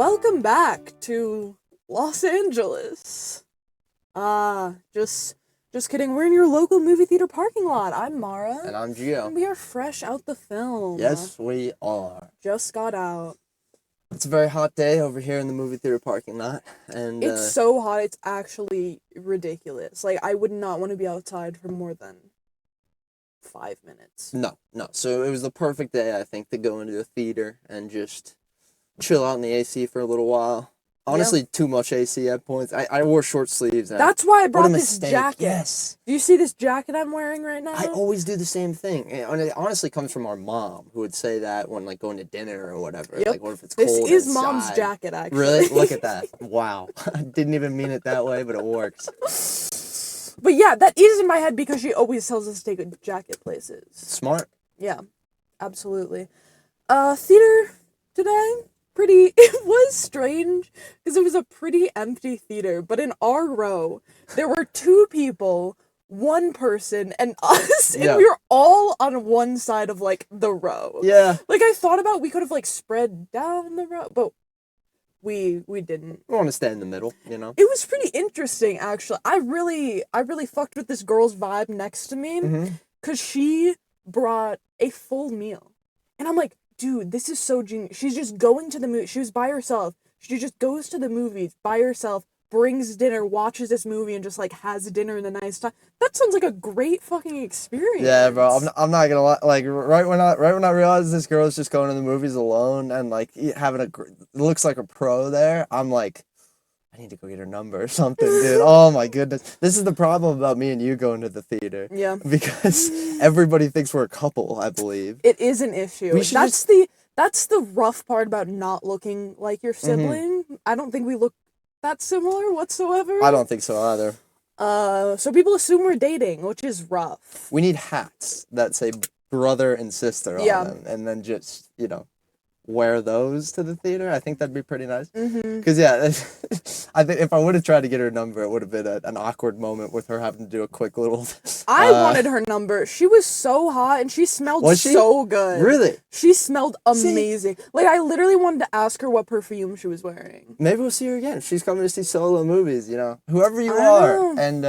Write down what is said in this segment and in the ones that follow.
Welcome back to Los Angeles. Just kidding. We're in your local movie theater parking lot. I'm Mara. And I'm Gio. And we are fresh out the film. Yes, we are. Just got out. It's a very hot day over here in the movie theater parking lot. And It's so hot, it's actually ridiculous. Like, I would not want to be outside for more than 5 minutes. No. So it was the perfect day, I think, to go into a theater and just chill out in the AC for a little while. Honestly, too much AC at points. I wore short sleeves. That's why I brought this mistake. jacket. Yes. Do you see this jacket I'm wearing right now? I always do the same thing. And it honestly comes from our mom, who would say that when, like, going to dinner or whatever. Yep. Like, what if it's cold This is inside? Mom's jacket, actually. Really? Look at that. Wow. I didn't even mean it that way, but it works. But yeah, that is in my head because she always tells us to take a jacket places. Smart. Yeah, absolutely. Theater today, it was strange because it was a pretty empty theater, but in our row, there were 2 people, 1 person, and us, and we were all on one side of, like, the row. Yeah. Like, I thought about we could have, like, spread down the row, but we didn't. We want to stay in the middle, you know? It was pretty interesting, actually. I really fucked with this girl's vibe next to me, because she brought a full meal. And I'm like, dude, this is so genius. She's just going to the movie. She was by herself. She just goes to the movies by herself, brings dinner, watches this movie, and just, like, has dinner in a nice time. That sounds like a great fucking experience. Yeah, bro. I'm not gonna lie. Like, right when I realized this girl is just going to the movies alone and, like, having looks like a pro there, I'm like, I need to go get her number or something, dude. Oh my goodness. This is the problem about me and you going to the theater. Yeah. Because everybody thinks we're a couple, I believe. It is an issue. That's the rough part about not looking like your sibling. I don't think we look that similar whatsoever. I don't think so either. So people assume we're dating, which is rough. We need hats that say brother and sister on them, and then just, wear those to the theater. I think that'd be pretty nice. Because, I think if I would have tried to get her number, it would have been an awkward moment with her having to do a quick little... I wanted her number. She was so hot, and she smelled so good. Really? She smelled amazing. Like, I literally wanted to ask her what perfume she was wearing. Maybe we'll see her again. She's coming to see solo movies, Whoever you are. And,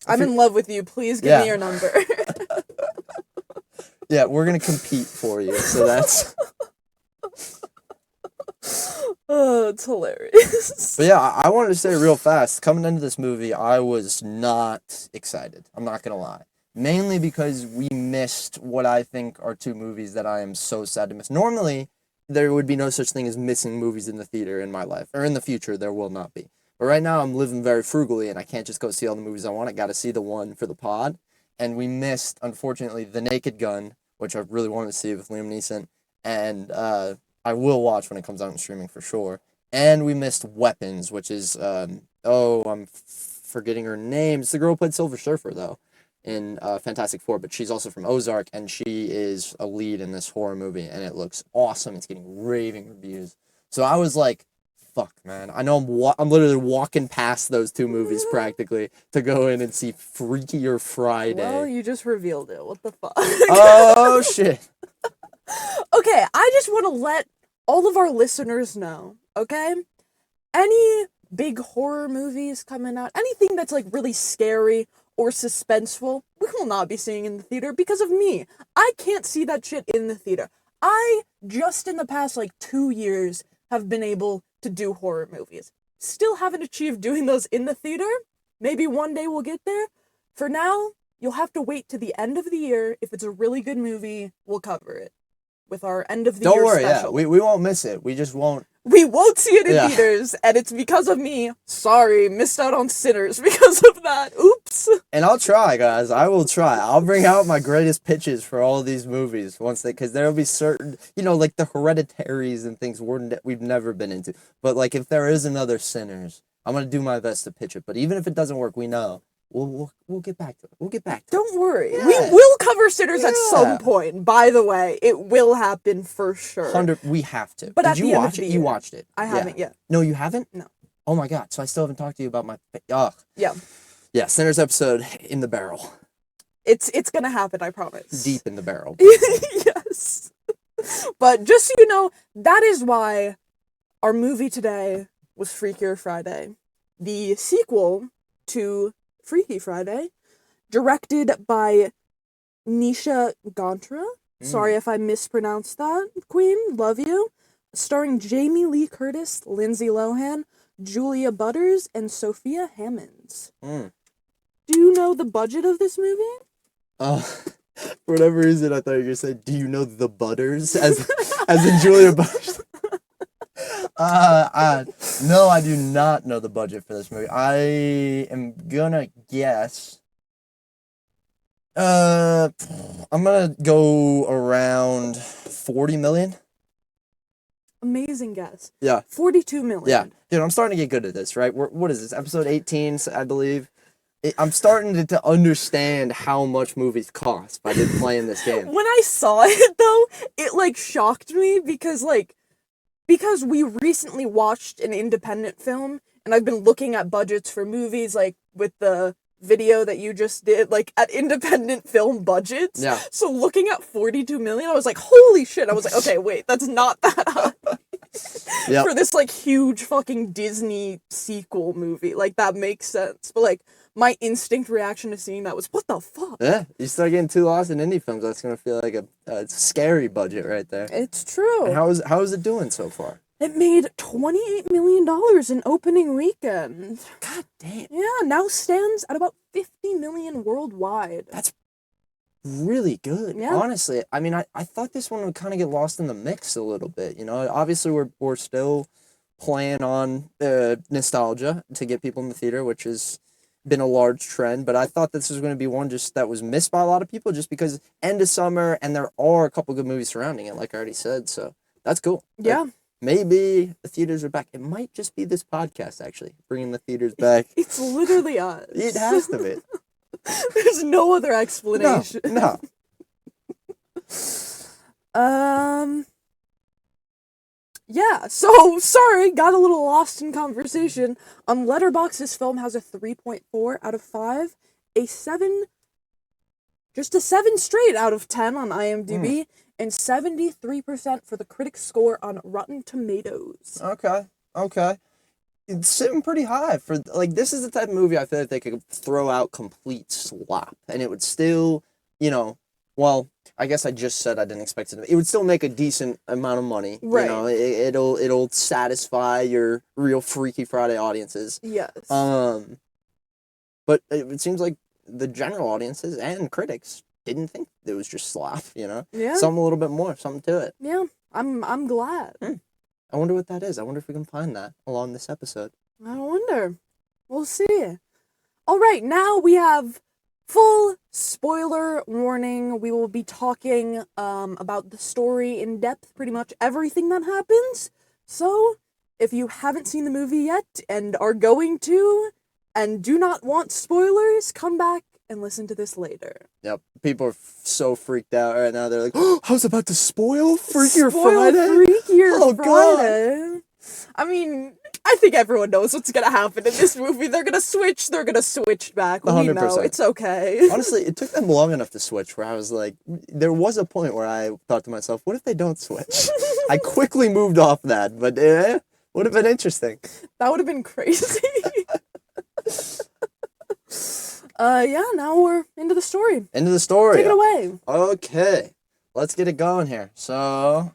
I'm in love with you. Please give me your number. Yeah, we're going to compete for you, so that's... Oh, it's hilarious. But yeah, I wanted to say real fast, coming into this movie, I was not excited. I'm not going to lie. Mainly because we missed what I think are 2 movies that I am so sad to miss. Normally, there would be no such thing as missing movies in the theater in my life. Or in the future, there will not be. But right now, I'm living very frugally, and I can't just go see all the movies I want. I got to see the one for the pod. And we missed, unfortunately, The Naked Gun, which I really wanted to see with Liam Neeson. And, I will watch when it comes out in streaming for sure. And we missed Weapons, which is, I'm forgetting her name. It's the girl who played Silver Surfer, though, in Fantastic Four. But she's also from Ozark, and she is a lead in this horror movie. And it looks awesome. It's getting raving reviews. So I was like, fuck, man. I know I'm literally walking past those 2 movies practically to go in and see Freakier Friday. Well, you just revealed it. What the fuck? Oh, shit. Okay, I just want to let all of our listeners know, okay? Any big horror movies coming out, anything that's, like, really scary or suspenseful, we will not be seeing in the theater because of me. I can't see that shit in the theater. I, just in the past, 2 years, have been able to do horror movies. Still haven't achieved doing those in the theater. Maybe one day we'll get there. For now, you'll have to wait to the end of the year. If it's a really good movie, we'll cover it with our end of the year special. Yeah, we won't miss it. We just won't. We won't see it in theaters, and it's because of me. Sorry, missed out on Sinners because of that. Oops. And I'll try, guys. I will try. I'll bring out my greatest pitches for all of these movies because there'll be certain, like the Hereditaries and things we've never been into. But if there is another Sinners, I'm gonna do my best to pitch it. But even if it doesn't work, we know. We'll get back to it. We'll get back to it. Don't worry. Yeah. We will cover Sinners at some point. By the way, it will happen for sure. We have to. But Did you watch it? You watched it. I haven't yet. No, you haven't? No. Oh my god. So I still haven't talked to you about my... Ugh. Yeah. Yeah, Sinners episode in the barrel. It's gonna happen, I promise. Deep in the barrel. Yes. But just so you know, that is why our movie today was Freakier Friday, the sequel to Freaky Friday, directed by Nisha Gantra. Sorry if I mispronounced that, Queen. Love you. Starring Jamie Lee Curtis, Lindsay Lohan, Julia Butters, and Sophia Hammonds. Mm. Do you know the budget of this movie? For whatever reason, I thought you were going to say, do you know the Butters? As in Julia Butters. No, I do not know the budget for this movie. I am gonna guess. I'm gonna go around 40 million. Amazing guess. Yeah. 42 million. Yeah. Dude, I'm starting to get good at this, right? What is this? Episode 18, I believe. I'm starting to understand how much movies cost by playing this game. When I saw it, though, it, like, shocked me because we recently watched an independent film, and I've been looking at budgets for movies, like, with the video that you just did, like, at independent film budgets. Yeah. So looking at 42 million, I was like, holy shit. I was like, okay, wait, that's not that high. Yep. For this, like, huge fucking Disney sequel movie. Like, that makes sense. But, like, my instinct reaction to seeing that was, what the fuck? Yeah, you start getting too lost in indie films, that's gonna feel like a scary budget right there. It's true. And how is it doing so far? It made $28 million in opening weekend. God damn. Yeah, now stands at about 50 million worldwide. That's really good. Yeah. Honestly, I mean, I thought this one would kind of get lost in the mix a little bit. You know, obviously we're still playing on nostalgia to get people in the theater, which has been a large trend. But I thought this was going to be one just that was missed by a lot of people, just because end of summer and there are a couple good movies surrounding it, like I already said. So that's cool. Yeah. Maybe the theaters are back. It might just be this podcast, actually, bringing the theaters back. It's literally us. It has to be. There's no other explanation. No. Yeah, so, sorry, got a little lost in conversation. Letterboxd, this film has a 3.4 out of 5, just a 7 straight out of 10 on IMDb, and 73% for the critic score on Rotten Tomatoes. Okay. It's sitting pretty high for, like, this is the type of movie I feel like they could throw out complete slop, and it would still, you know, well, I guess I just said I didn't expect it to. It would still make a decent amount of money. Right. You know, it'll satisfy your real Freaky Friday audiences. Yes. But it seems like the general audiences and critics didn't think it was just slop, you know? Yeah. Something a little bit more, something to it. Yeah, I'm glad. I wonder what that is. I wonder if we can find that along this episode. I wonder. We'll see. All right, now we have full spoiler warning. We will be talking about the story in depth, pretty much everything that happens. So, if you haven't seen the movie yet and are going to and do not want spoilers, come back and listen to this later. Yep. People are so freaked out right now. They're like, oh, I was about to spoil Freakier Friday? Freakier Friday. God. I mean, I think everyone knows what's gonna happen in this movie. They're gonna switch back. We 100%. know, it's okay. Honestly, it took them long enough to switch where I was like, there was a point where I thought to myself, what if they don't switch? I quickly moved off that, but would have been interesting. That would have been crazy. Yeah, now we're into the story. Into the story. Take it away. Okay, let's get it going here. So,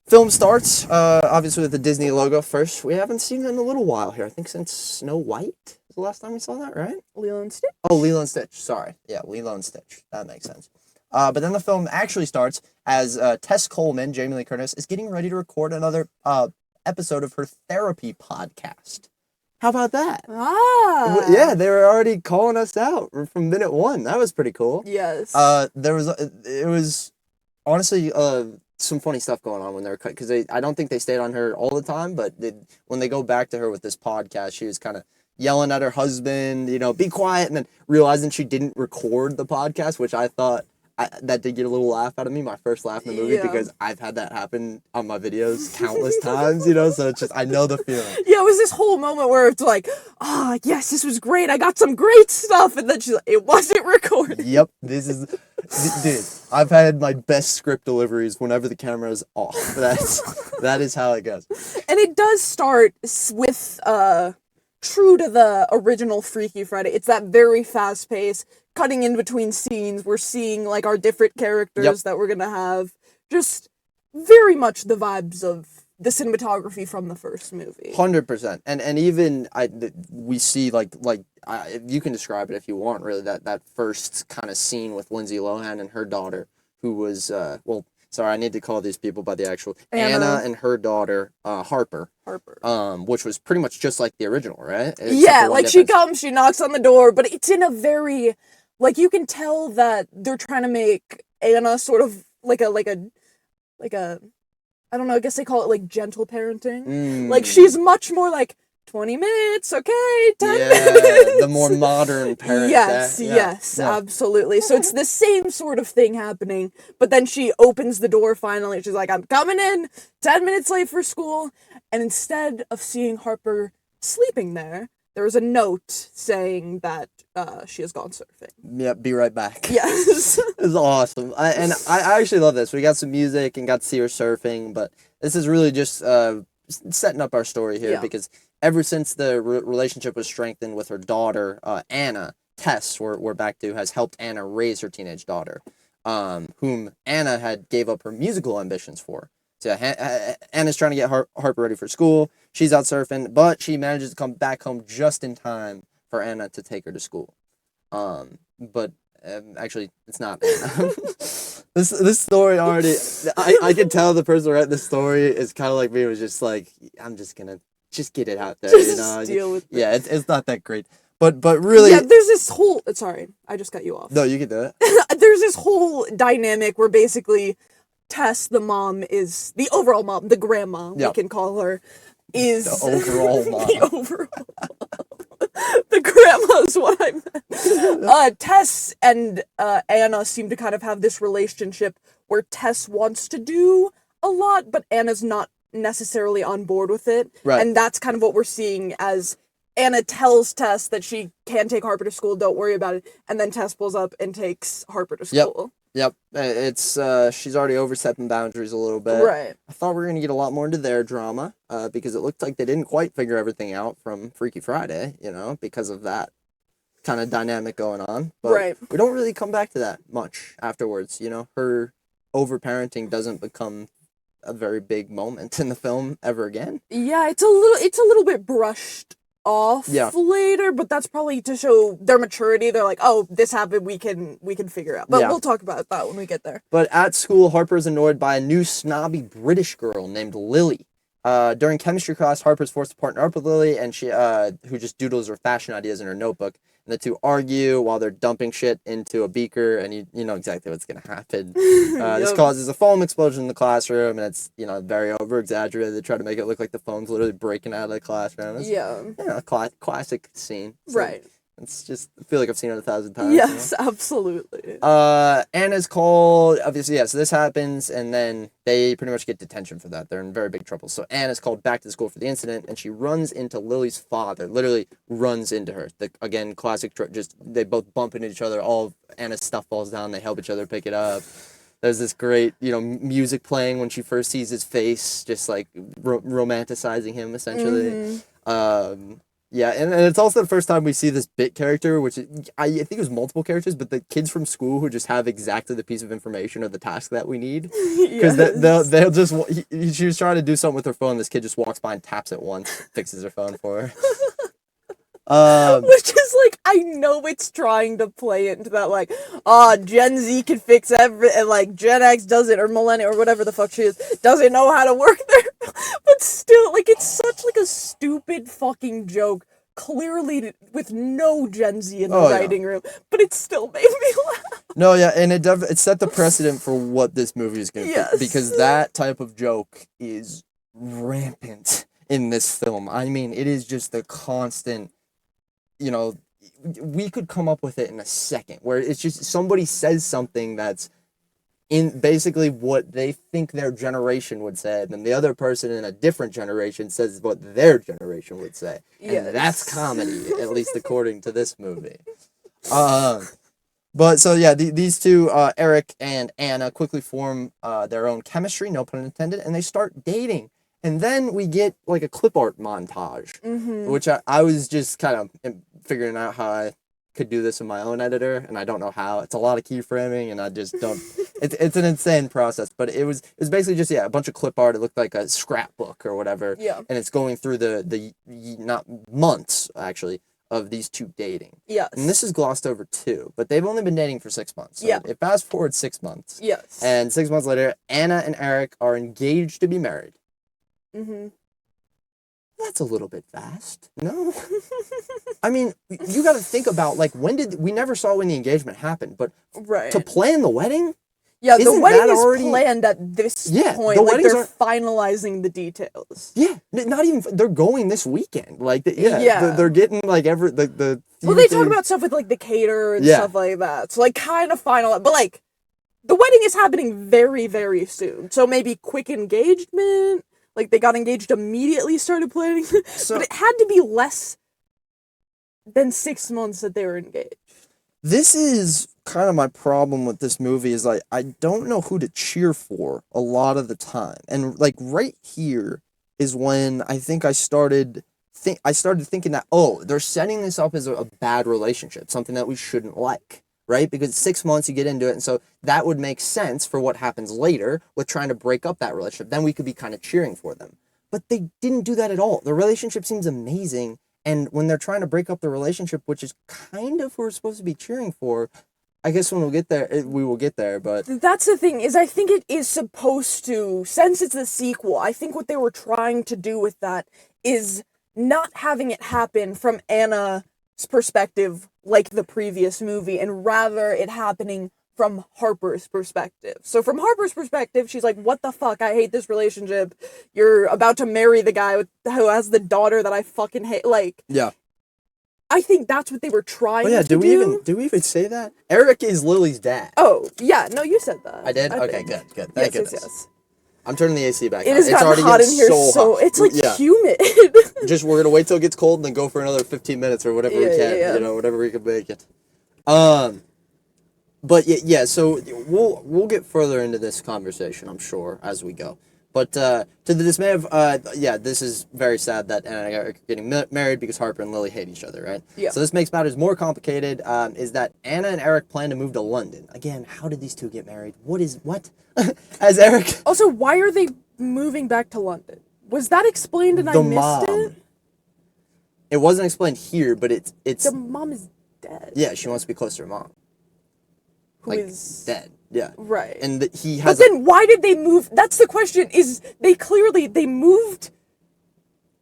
film starts, obviously with the Disney logo first. We haven't seen it in a little while here. I think since Snow White was the last time we saw that, right? Lilo and Stitch. Oh, Lilo and Stitch. Sorry. Yeah, Lilo and Stitch. That makes sense. But then the film actually starts as Tess Coleman, Jamie Lee Curtis, is getting ready to record another episode of her therapy podcast. How about that? Ah. Yeah, they were already calling us out from minute one. That was pretty cool. Yes. It was honestly some funny stuff going on when they were cut, because I don't think they stayed on her all the time, but when they go back to her with this podcast, she was kind of yelling at her husband, you know, be quiet, and then realizing she didn't record the podcast, which I thought that did get a little laugh out of me, my first laugh in the movie, Yeah. because I've had that happen on my videos countless times, you know, so it's just, I know the feeling. Yeah, it was this whole moment where it's like, ah, yes, this was great. I got some great stuff. And then she's like, it wasn't recorded. Yep, this is, dude, I've had my best script deliveries whenever the camera is off. That is how it goes. And it does start with, true to the original Freaky Friday. It's that very fast pace, cutting in between scenes. We're seeing, like, our different characters that we're gonna have. Just very much the vibes of the cinematography from the first movie. 100%. And even we see like you can describe it if you want, really, that first kind of scene with Lindsay Lohan and her daughter, who was sorry, I need to call these people by the actual Anna and her daughter Harper, which was pretty much just like the original, right? Yeah, like she comes, she knocks on the door, but it's in a very, like, you can tell that they're trying to make Anna sort of like a I don't know, I guess they call it like gentle parenting. Like, she's much more like 20 minutes, okay, 10 minutes. The more modern parent. Yes, absolutely. So it's the same sort of thing happening, but then she opens the door finally. She's like, I'm coming in, 10 minutes late for school. And instead of seeing Harper sleeping there was a note saying that she has gone surfing. Yep, be right back. Yes. It's awesome. I actually love this. We got some music and got to see her surfing, but this is really just setting up our story here, because ever since the relationship was strengthened with her daughter, Anna, Tess, we're back to, has helped Anna raise her teenage daughter, whom Anna had gave up her musical ambitions for. So Anna's trying to get Harper ready for school. She's out surfing, but she manages to come back home just in time for Anna to take her to school. But actually, it's not Anna. This story already, I can tell the person who wrote this story is kind of like me. It was just like, I'm just gonna get it out there, just you know. Deal with it. Yeah, it's not that great. But really, yeah, there's this whole. Sorry, I just cut you off. No, you can do it. There's this whole dynamic where basically Tess, the mom, is the overall mom, the grandma, we can call her, is the overall mom. The overall mom. The grandma is what I meant. Tess and Anna seem to kind of have this relationship where Tess wants to do a lot, but Anna's not necessarily on board with it. Right. And that's kind of what we're seeing as Anna tells Tess that she can take Harper to school, don't worry about it, and then Tess pulls up and takes Harper to school. Yep, it's she's already overstepping boundaries a little bit. Right. I thought we were gonna get a lot more into their drama, because it looked like they didn't quite figure everything out from Freaky Friday, you know, because of that kind of dynamic going on. But we don't really come back to that much afterwards, you know. Her overparenting doesn't become a very big moment in the film ever again. Yeah, it's a little bit brushed off later, but that's probably to show their maturity. They're like, oh, this happened, we can figure out. But we'll talk about that when we get there. But at school, Harper's annoyed by a new snobby British girl named Lily. During chemistry class, Harper's forced to partner up with Lily, and she who just doodles her fashion ideas in her notebook. And the two argue while they're dumping shit into a beaker, and you know exactly what's gonna happen. This causes a foam explosion in the classroom, and it's, you know, very over exaggerated. They try to make it look like the foam's literally breaking out of the classroom. It's, classic scene. So it's just, I feel like I've seen it 1,000 times. Yes, you know? Absolutely. Anna's called, obviously, so this happens, and then they pretty much get detention for that. They're in very big trouble. So Anna's called back to school for the incident, and she runs into Lily's father, literally runs into her. Again, classic, they both bump into each other, all of Anna's stuff falls down, they help each other pick it up. There's this great, you know, music playing when she first sees his face, just like romanticizing him, essentially. Yeah, and it's also the first time we see this bit character, which I think it was multiple characters, but the kids from school who just have exactly the piece of information or the task that we need. Because they'll just, she was trying to do something with her phone, this kid just walks by and taps it once, fixes her phone for her. Which is like, I know it's trying to play it into that, like, Gen Z can fix everything, like, Gen X doesn't, or Millennial, or whatever the fuck she is, doesn't know how to work there. But still, like, it's such, like, a stupid fucking joke, clearly with no Gen Z in the writing room, but it still made me laugh. No, yeah, and it set the precedent for what this movie is going to be, because that type of joke is rampant in this film. I mean, it is just the constant, you know, we could come up with it in a second, where it's just somebody says something that's in basically what they think their generation would say, and then the other person in a different generation says what their generation would say. And that's comedy, at least according to this movie. But so yeah, these two, Eric and Anna, quickly form their own chemistry, no pun intended, and they start dating. And then we get like a clip art montage, which I was just kind of figuring out how I could do this in my own editor, and I don't know how. It's a lot of keyframing, and I just don't. It's an insane process, but it was basically just a bunch of clip art. It looked like a scrapbook or whatever. Yeah. And it's going through the not months actually of these two dating. Yes. And this is glossed over too, but they've only been dating for 6 months. So yeah. It fast forward 6 months. Yes. And 6 months later, Anna and Eric are engaged to be married. Mm-hmm. That's a little bit fast. No? I mean, you got to think about, like, we never saw when the engagement happened, but to plan the wedding? Yeah, the wedding is planned at this point. Like, they're finalizing the details. Yeah, not even, they're going this weekend. Like, they're getting, like, well, they talk about stuff with, like, the caterer and stuff like that. So, like, kind of final, but, like, the wedding is happening very, very soon. So maybe quick engagement. Like, they got engaged immediately, started planning. But it had to be less than 6 months that they were engaged. This is kind of my problem with this movie, is like, I don't know who to cheer for a lot of the time. And, like, right here is when I think I started thinking that, oh, they're setting this up as a bad relationship, something that we shouldn't like. Right? Because 6 months you get into it, and so that would make sense for what happens later with trying to break up that relationship. Then we could be kind of cheering for them. But they didn't do that at all. The relationship seems amazing, and when they're trying to break up the relationship, which is kind of who we're supposed to be cheering for, I guess when we'll get there, we will get there, but... That's the thing, is I think it is supposed to, since it's a sequel, I think what they were trying to do with that is not having it happen from Anna's perspective like the previous movie, and rather it happening from Harper's perspective. So from Harper's perspective, she's like, what the fuck, I hate this relationship. You're about to marry the guy who has the daughter that I fucking hate. Like, yeah. I think that's what they were trying to do. Do we even say that? Eric is Lily's dad. Oh, yeah, no, you said that. I did? Okay, good. Thank goodness. Yes. I'm turning the AC back on. It has gotten hot in here, so it's like humid. We're gonna wait till it gets cold and then go for another 15 minutes or whatever we can. You know, whatever we can make it. But so we'll get further into this conversation, I'm sure, as we go. But to the dismay of this is very sad that Anna and Eric are getting married because Harper and Lily hate each other, right? Yeah. So this makes matters more complicated. Is that Anna and Eric plan to move to London again? How did these two get married? What? As Eric. Also, why are they moving back to London? Was that explained and I missed it? It wasn't explained here, but it's. The mom is dead. Yeah, she wants to be close to her mom. Who is dead. Yeah. Right. And he has. But then why did they move? That's the question. Is they moved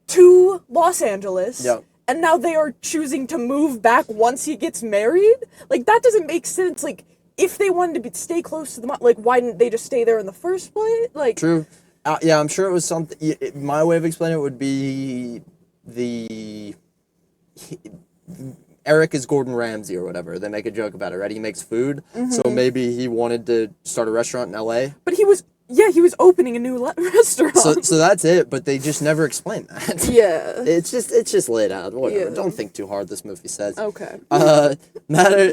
to Los Angeles. Yeah. And now they are choosing to move back once he gets married? Like, that doesn't make sense. Like, if they wanted to stay close to the mom, like, why didn't they just stay there in the first place? Like, true. Yeah, I'm sure it was something. My way of explaining it would be Eric is Gordon Ramsay or whatever. They make a joke about it, right? He makes food, so maybe he wanted to start a restaurant in L.A. But he was opening a new restaurant. So that's it, but they just never explain that. Yeah. It's just laid out. Whatever. Yeah. Don't think too hard, this movie says. Okay.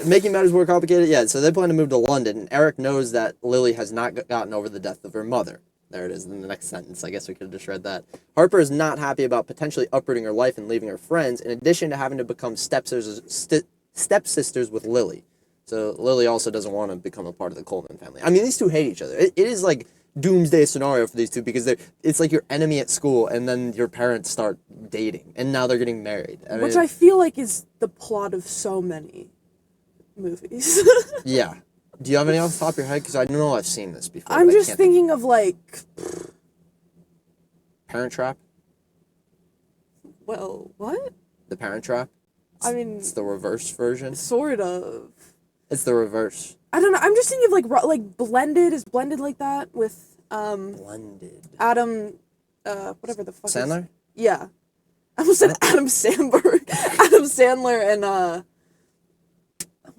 Making matters more complicated, yeah, so they plan to move to London, and Eric knows that Lily has not gotten over the death of her mother. There it is in the next sentence. I guess we could have just read that. Harper is not happy about potentially uprooting her life and leaving her friends, in addition to having to become stepsisters with Lily. So Lily also doesn't want to become a part of the Coleman family. I mean, these two hate each other. It is like doomsday scenario for these two, because it's like your enemy at school, and then your parents start dating, and now they're getting married. Which I feel like is the plot of so many movies. Yeah. Do you have any off the top of your head? Because I know I've seen this before. I'm just thinking of, like... Parent Trap? Well, what? The Parent Trap? It's the reverse version? Sort of. It's the reverse. I don't know. I'm just thinking of, like Blended. Is Blended like that? With, Blended. Adam, whatever the fuck Sandler? Yeah. I almost said Adam Sandberg. Adam Sandler and,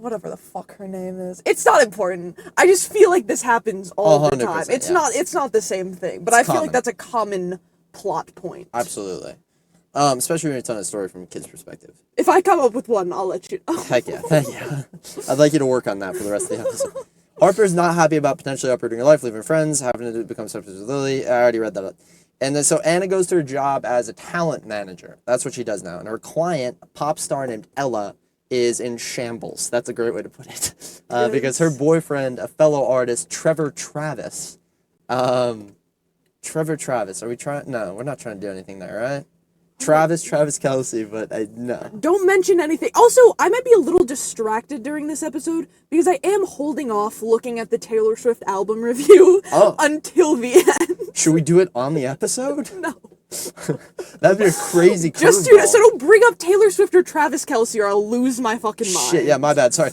whatever the fuck her name is. It's not important. I just feel like this happens all the time. 100%, It's not the same thing, but It's I feel common. like that's a common plot point. Absolutely. Especially when you're telling a story from a kid's perspective. If I come up with one, I'll let you know. Heck yeah, thank you. I'd like you to work on that for the rest of the episode. Harper's not happy about potentially uprooting her life, leaving friends, having to become subject with Lily. I already read that up. And then so Anna goes to her job as a talent manager. That's what she does now. And her client, a pop star named Ella, is in shambles. That's a great way to put it. Because her boyfriend, a fellow artist, Trevor Travis. Trevor Travis. Are we trying? No, we're not trying to do anything there, right? Travis Kelce, but no. Don't mention anything. Also, I might be a little distracted during this episode because I am holding off looking at the Taylor Swift album review until the end. Should we do it on the episode? No. That'd be a crazy curveball. Just do it. So don't bring up Taylor Swift or Travis Kelce or I'll lose my fucking mind. Shit, yeah, my bad. Sorry.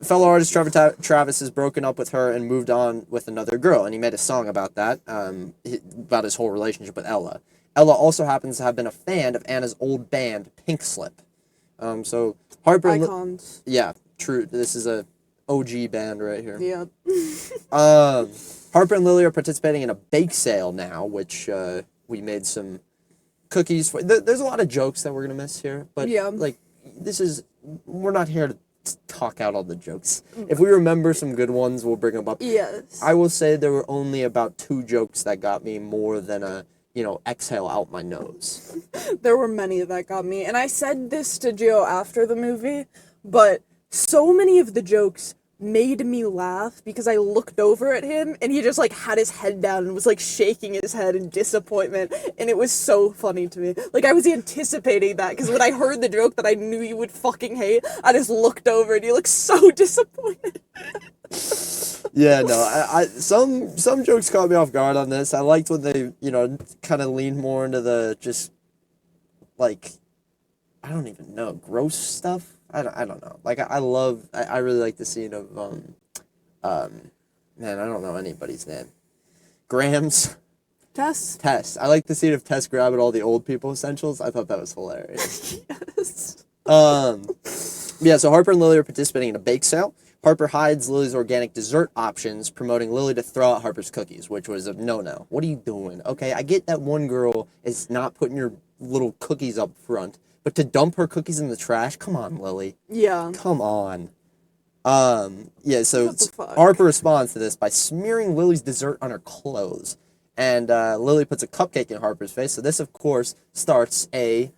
Fellow artist Trevor Travis has broken up with her and moved on with another girl, and he made a song about that, about his whole relationship with Ella. Ella also happens to have been a fan of Anna's old band, Pink Slip. So Harper... Icons. Yeah, true. This is a OG band right here. Yeah. Harper and Lily are participating in a bake sale now, which we made some cookies for. There's a lot of jokes that we're going to miss here, but like, we're not here to talk out all the jokes. If we remember some good ones, we'll bring them up. Yes. I will say there were only about 2 jokes that got me more than a, exhale out my nose. There were many that got me, and I said this to Gio after the movie, but so many of the jokes made me laugh because I looked over at him and he just like had his head down and was like shaking his head in disappointment, and it was so funny to me. Like, I was anticipating that because when I heard the joke that I knew you would fucking hate, I just looked over and he looked so disappointed. Yeah, no, I some jokes caught me off guard on this. I liked when they, kind of leaned more into the just, like, I don't even know, gross stuff. I don't know. Like, I really like the scene of, man, I don't know anybody's name. Graham's. Tess. I like the scene of Tess grabbing all the old people essentials. I thought that was hilarious. Yes. Yeah, so Harper and Lily are participating in a bake sale. Harper hides Lily's organic dessert options, promoting Lily to throw out Harper's cookies, which was a no-no. What are you doing? Okay, I get that one girl is not putting your little cookies up front, but to dump her cookies in the trash? Come on, Lily. Yeah. Come on. Yeah, so What the fuck? Harper responds to this by smearing Lily's dessert on her clothes. And Lily puts a cupcake in Harper's face. So this, of course, starts a...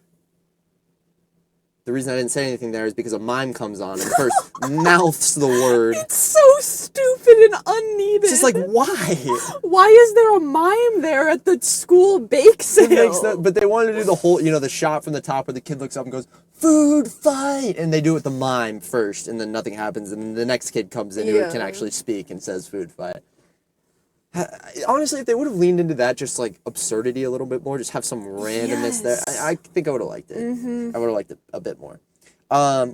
The reason I didn't say anything there is because a mime comes on and first mouths the word. It's so stupid and unneeded. It's just like, why? Why is there a mime there at the school bake sale? But they wanted to do the whole, the shot from the top where the kid looks up and goes, "Food fight!" And they do it with the mime first, and then nothing happens, and then the next kid comes in who can actually speak and says "food fight." Honestly, if they would have leaned into that, just like absurdity a little bit more, just have some randomness there, I think I would have liked it. I would have liked it a bit more.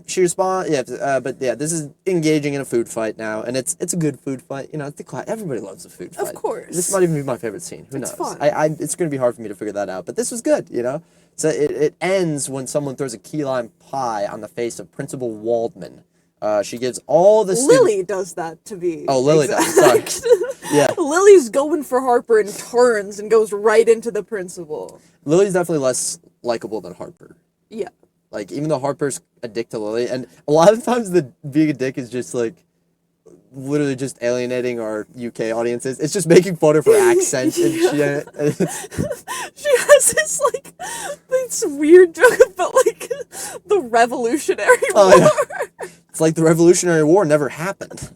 She responds, this is engaging in a food fight now, and it's a good food fight. It's the class. Everybody loves a food fight. Of course. This might even be my favorite scene. Who knows? Fun. It's going to be hard for me to figure that out, but this was good, So it ends when someone throws a key lime pie on the face of Principal Waldman. She gives all the Lily does that to be. Oh, Lily does. Sorry. Yeah. Lily's going for Harper and turns and goes right into the principal. Lily's definitely less likable than Harper. Yeah. Like, even though Harper's a dick to Lily, and a lot of times the being a dick is just like literally just alienating our UK audiences. It's just making fun of her accent and shit. She has this weird joke about the Revolutionary War. Yeah. It's like the Revolutionary War never happened.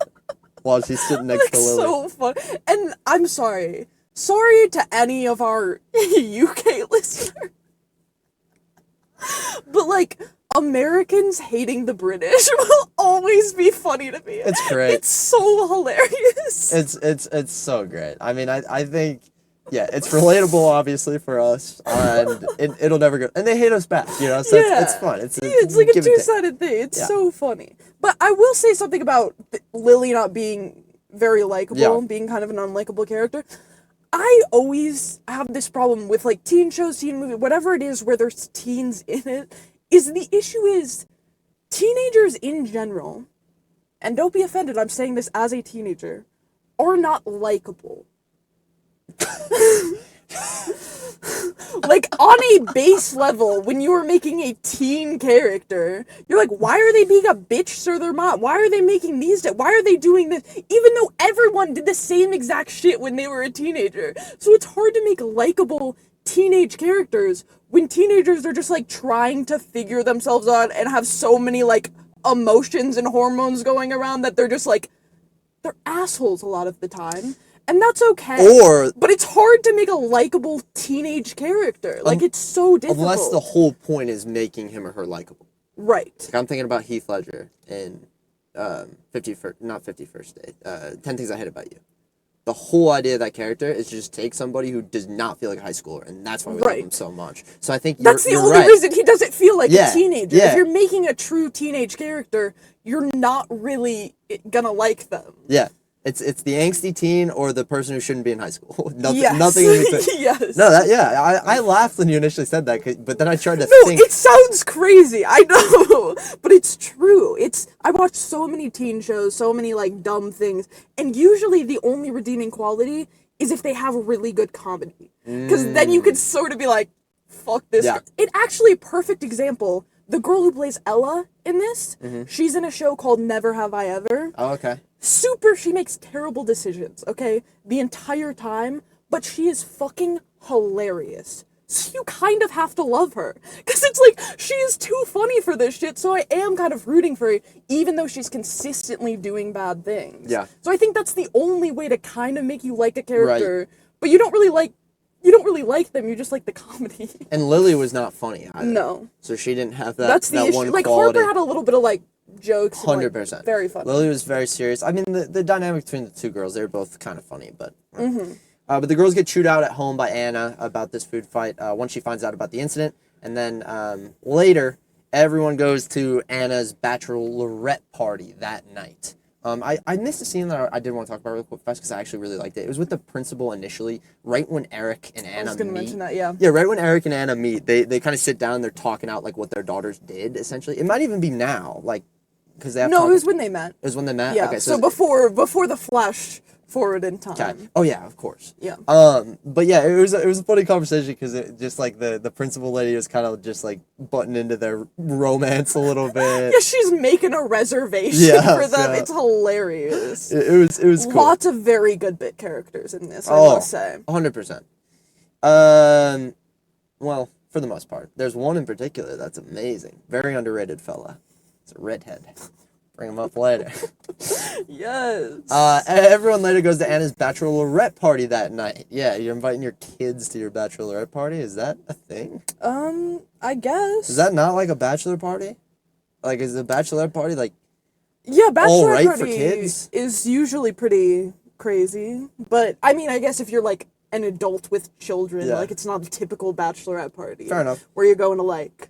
While she's sitting next to Lily. So fun. And I'm sorry. Sorry to any of our UK listeners. But Americans hating the British will always be funny to me. It's great. It's so hilarious. It's so great. I mean, I think, yeah, it's relatable, obviously, for us, and it'll never go. And they hate us back, so it's fun. It's like a two-sided thing. It's so funny. But I will say something about Lily not being very likable, being kind of an unlikable character. I always have this problem with teen shows, teen movies, whatever it is where there's teens in it, is the issue is teenagers in general, and don't be offended, I'm saying this as a teenager, are not likable. Like, on a base level, when you are making a teen character, you're like, why are they being a bitch to their mom? Why are they making these? Why are they doing this? Even though everyone did the same exact shit when they were a teenager. So it's hard to make likable teenage characters when teenagers are just, like, trying to figure themselves out and have so many, like, emotions and hormones going around that they're just, like, they're assholes a lot of the time. And that's okay. But it's hard to make a likable teenage character. Like, it's so difficult. Unless the whole point is making him or her likable. Right. Like, I'm thinking about Heath Ledger in 51st Day, 10 Things I Hate About You. The whole idea of that character is to just take somebody who does not feel like a high schooler, and that's why we love him so much. So I think that's the only reason he doesn't feel like a teenager. If you're making a true teenage character, you're not really gonna like them. Yeah. It's the angsty teen or the person who shouldn't be in high school. Nothing in between. Yes. No, I laughed when you initially said that, but then I tried to think. No, it sounds crazy, I know, but it's true. I watch so many teen shows, so many, like, dumb things, and usually the only redeeming quality is if they have a really good comedy. Because then you could sort of be like, fuck this. Yeah. It actually, a perfect example, the girl who plays Ella in this, she's in a show called Never Have I Ever. Oh, okay. She makes terrible decisions, okay, the entire time, but she is fucking hilarious. So you kind of have to love her. Because it's like, she is too funny for this shit, so I am kind of rooting for her, even though she's consistently doing bad things. Yeah. So I think that's the only way to kind of make you like a character, but you don't really like them, you just like the comedy. And Lily was not funny either. No. So she didn't have that, that's the issue. one like, quality. Harper had a little bit of, like, jokes. 100%. Like, very funny. Lily was very serious. I mean, the dynamic between the two girls, they were both kind of funny, but... but the girls get chewed out at home by Anna about this food fight once she finds out about the incident. And then later, everyone goes to Anna's bachelorette party that night. I missed a scene that I did want to talk about real quick fast because I actually really liked it. It was with the principal initially, right when Eric and Anna meet. I was going to mention that, yeah. Yeah, right when Eric and Anna meet, they kind of sit down, they're talking out, like, what their daughters did, essentially. It might even be now, like, because they have No, it was when they met. It was when they met? Yeah, okay, so before the flash forward in time. Okay. Oh, yeah, of course. Yeah. But yeah, it was a funny conversation because it just, like, the principal lady was kind of just, like, butting into their romance a little bit. Yeah, she's making a reservation for them. Yeah. It's hilarious. It was cool. Lots of very good bit characters in this, I must say. 100%. Well, for the most part. There's one in particular that's amazing. Very underrated fella. It's a redhead. Bring him up later. Yes. Everyone later goes to Anna's bachelorette party that night. Yeah, you're inviting your kids to your bachelorette party? Is that a thing? I guess. Is that not like a bachelor party? Like, is the bachelorette party, like, yeah, bachelorette all right party for kids? Is usually pretty crazy. But, I mean, I guess if you're, like, an adult with children, like, it's not a typical bachelorette party. Fair enough. Where you're going to, like,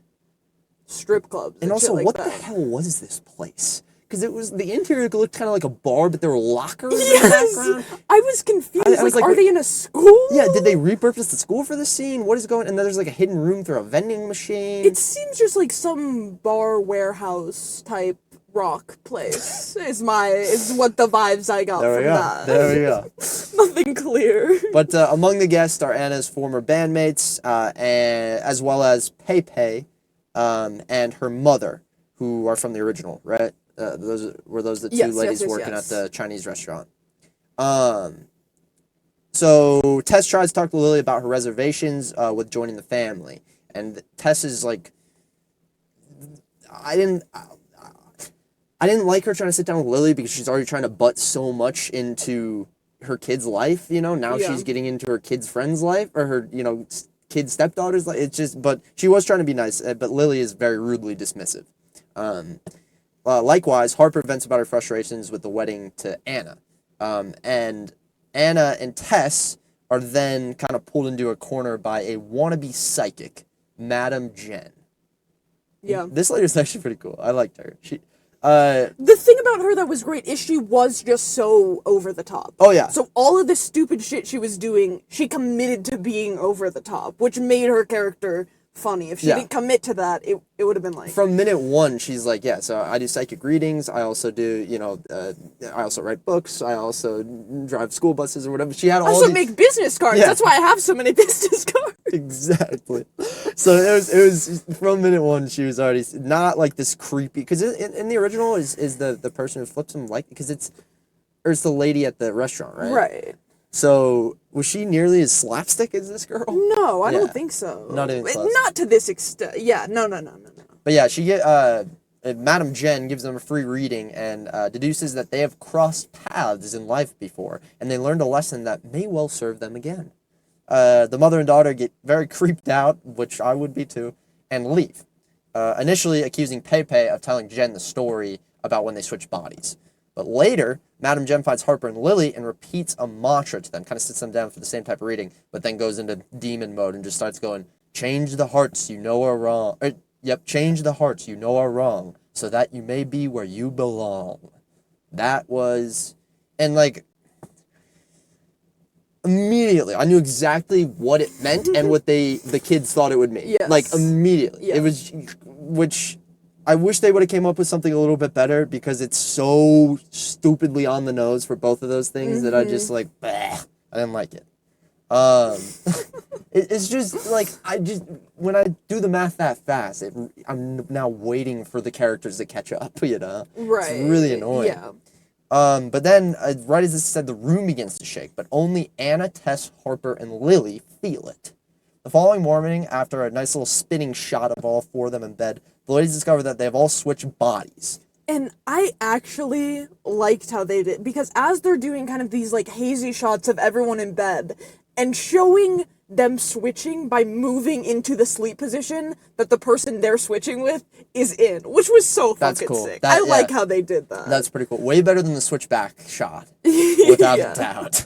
strip clubs and also, shit like what that. the hell was this place? Because the interior looked kind of like a bar, but there were lockers in the background. I was confused. I was like, are they in a school? Yeah, did they repurpose the school for this scene? What is going on? And then there's like a hidden room through a vending machine. It seems just like some bar warehouse type rock place is what the vibes I got from that. There we go. Nothing clear. But among the guests are Anna's former bandmates, and as well as Pepe, and her mother, who are from the original, right? Those were the two ladies working at the Chinese restaurant. So Tess tries to talk to Lily about her reservations with joining the family, and Tess is like, I didn't like her trying to sit down with Lily because she's already trying to butt so much into her kid's life. You know, now she's getting into her kid's friend's life or her kid's stepdaughter's life. It's just, but she was trying to be nice, but Lily is very rudely dismissive. Likewise, Harper vents about her frustrations with the wedding to Anna. And Anna and Tess are then kind of pulled into a corner by a wannabe psychic, Madame Jen. Yeah. This lady's actually pretty cool. I liked her. The thing about her that was great is she was just so over the top. Oh, yeah. So all of the stupid shit she was doing, she committed to being over the top, which made her character funny. If she Yeah. didn't commit to that, it would have been like... From minute one, she's like, yeah, so I do psychic readings. I also do, I also write books. I also drive school buses or whatever. She had I all also these... make business cards. Yeah. That's why I have so many business cards. Exactly. So it was from minute one, she was already not like this creepy, because in the original is the person who flips him, like, because it's the lady at the restaurant, right? Right. So was she nearly as slapstick as this girl? No, I Yeah. don't think so. Not even close. Not to this extent. Yeah, no. But yeah, Madam Jen gives them a free reading and deduces that they have crossed paths in life before, and they learned a lesson that may well serve them again. The mother and daughter get very creeped out, which I would be too, and leave. Initially accusing Pepe of telling Jen the story about when they switched bodies. But later, Madam Jen finds Harper and Lily and repeats a mantra to them, kind of sits them down for the same type of reading, but then goes into demon mode and just starts going, change the hearts you know are wrong. Change the hearts you know are wrong, so that you may be where you belong. That was, and like, immediately, I knew exactly what it meant and what the kids thought it would mean. Yes. Like, immediately. Yeah. It was, which, I wish they would have came up with something a little bit better, because it's so stupidly on the nose for both of those things that I just, like, I didn't like it. It's just, like, when I do the math that fast, I'm now waiting for the characters to catch up, Right. It's really annoying. Yeah. But then, right as this said, the room begins to shake, but only Anna, Tess, Harper, and Lily feel it. The following morning, after a nice little spinning shot of all four of them in bed, the ladies discover that they have all switched bodies. And I actually liked how they did, because as they're doing kind of these, like, hazy shots of everyone in bed, and showing them switching by moving into the sleep position that the person they're switching with is in, which was so That's fucking cool. sick. I like how they did that. That's pretty cool. Way better than the switchback shot, without a doubt.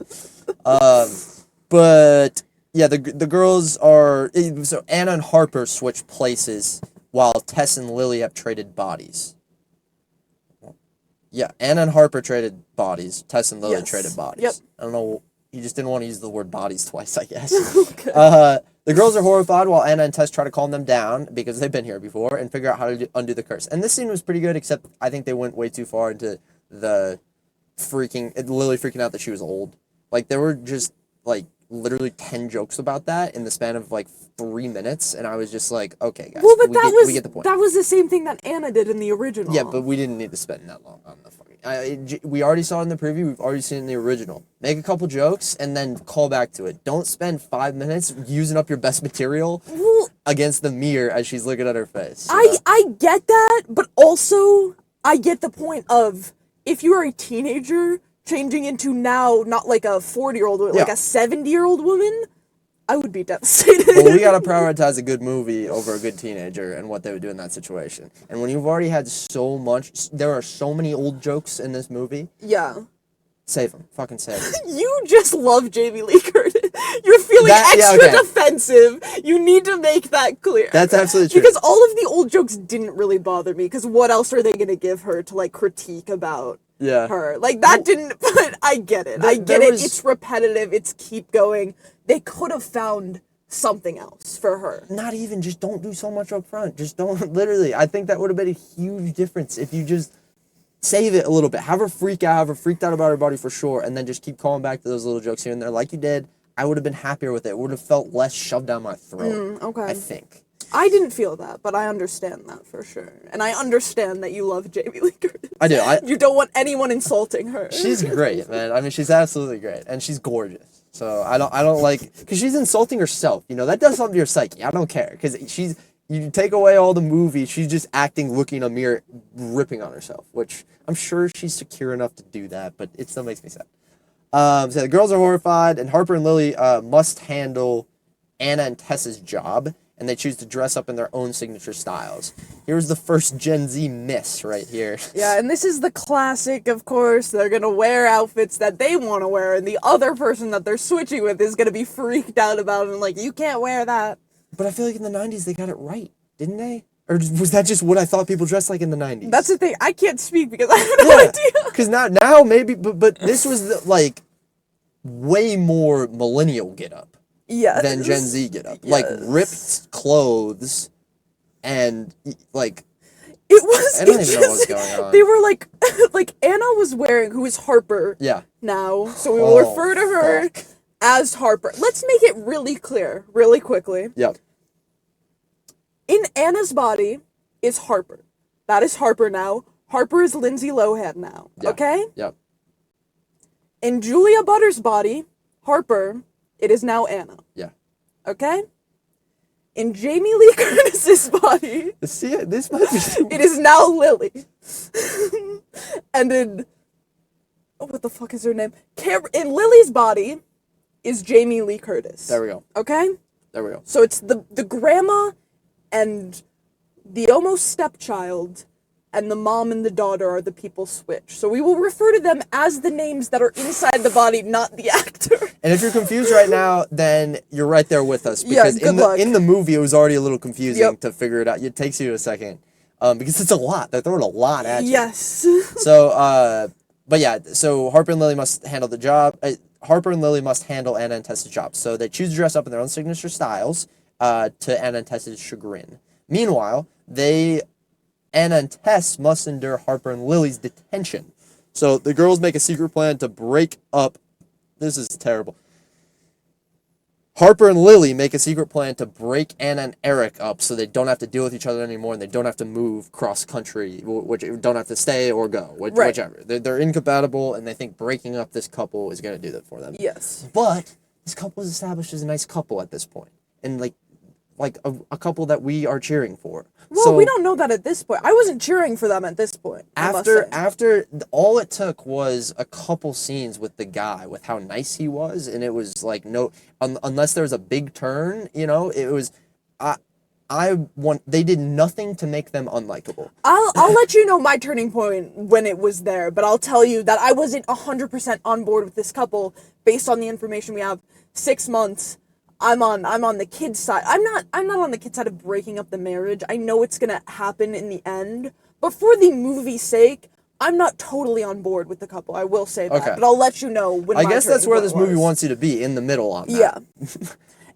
But yeah, the girls are, so Anna and Harper switch places while Tess and Lily have traded bodies. Yeah, Anna and Harper traded bodies. Tess and Lily traded bodies. Yep. I don't know. You just didn't want to use the word bodies twice, I guess. Okay. The girls are horrified while Anna and Tess try to calm them down because they've been here before and figure out how to undo the curse. And this scene was pretty good, except I think they went way too far into the Lily freaking out that she was old. Like, there were just, like, literally 10 jokes about that in the span of, like, 3 minutes, and I was just like, okay, guys, well, but we get the point. That was the same thing that Anna did in the original. Yeah, but we didn't need to spend that long on the fucking... we already saw it in the preview, we've already seen it in the original. Make a couple jokes, and then call back to it. Don't spend 5 minutes using up your best material against the mirror as she's looking at her face. I get that, but also, I get the point of, if you are a teenager changing into now not like a 40-year-old, like a 70-year-old woman, I would be devastated. Well, we gotta prioritize a good movie over a good teenager and what they would do in that situation. And when you've already had so much, there are so many old jokes in this movie. Yeah. Save them. Fucking save them. You just love Jamie Lee Curtis. You're feeling extra defensive. You need to make that clear. That's absolutely true. Because all of the old jokes didn't really bother me, because what else are they going to give her to, like, critique about her? Like, that didn't, but I get it. I get it. It's repetitive. It's keep going. They could have found something else for her. Not even, just don't do so much up front. Just don't, literally. I think that would have been a huge difference if you just save it a little bit. Have her freak out, have her freaked out about her body for sure, and then just keep calling back to those little jokes here and there like you did. I would have been happier with it. It would have felt less shoved down my throat. Okay. I think. I didn't feel that, but I understand that for sure. And I understand that you love Jamie Lee Curtis. I do. You don't want anyone insulting her. She's great, man. I mean, she's absolutely great. And she's gorgeous. So I don't like, because she's insulting herself. You know, that does something to your psyche. I don't care. Because you take away all the movie, she's just acting, looking in a mirror, ripping on herself, which I'm sure she's secure enough to do that, but it still makes me sad. So the girls are horrified, and Harper and Lily must handle Anna and Tessa's job, and they choose to dress up in their own signature styles. Here's the first Gen Z miss right here. Yeah, and this is the classic, of course. They're gonna wear outfits that they want to wear, and the other person that they're switching with is gonna be freaked out about it and like, you can't wear that. But I feel like in the 90s they got it right, didn't they? Or was that just what I thought people dressed like in the 90s? That's the thing. I can't speak because I have no idea. Because now maybe, but this was, like, way more millennial get up. Yes. than Gen Z get up. Like, Yes. ripped clothes and, like, It was. I don't even know what's going on. They were like, like Anna was wearing, who is Harper. Yeah. Now, so we will refer to her Fuck. as Harper. Let's make it really clear, really quickly. Yep. In Anna's body is Harper. That is Harper now. Harper is Lindsay Lohan now. Yeah. Okay? Yep. In Julia Butter's body, Harper, it is now Anna. Yeah. Okay? In Jamie Lee Curtis's body, See, this might be... it is now Lily. And in... Oh, what the fuck is her name? In Lily's body is Jamie Lee Curtis. There we go. Okay? There we go. So it's the grandma and the almost stepchild and the mom and the daughter are the people switch. So we will refer to them as the names that are inside the body, not the actor. And if you're confused right now, then you're right there with us. Because good luck. in the movie, it was already a little confusing Yep. to figure it out. It takes you a second. Because it's a lot. They're throwing a lot at you. Yes. So, but yeah, so Harper and Lily must handle the job. Harper and Lily must handle Anna and Tessa's job. So they choose to dress up in their own signature styles to Anna and Tessa's chagrin. Meanwhile, Anna and Tess must endure Harper and Lily's detention. So the girls make a secret plan to break up. This is terrible. Harper and Lily make a secret plan to break Anna and Eric up so they don't have to deal with each other anymore and they don't have to move cross country, which don't have to stay or go, whichever. They're incompatible and they think breaking up this couple is going to do that for them. Yes. But this couple is established as a nice couple at this point. And like a couple that we are cheering for. Well, so, we don't know that at this point. I wasn't cheering for them at this point. After all it took was a couple scenes with the guy, with how nice he was, and it was like unless there was a big turn, you know, it was they did nothing to make them unlikable. I'll let you know my turning point when it was there, but I'll tell you that I wasn't 100% on board with this couple based on the information we have. 6 months. I'm on the kid's side. I'm not on the kid's side of breaking up the marriage. I know it's gonna happen in the end, but for the movie's sake, I'm not totally on board with the couple. I will say that, but I'll let you know when. I guess that's where this movie wants you to be, in the middle on that. Yeah.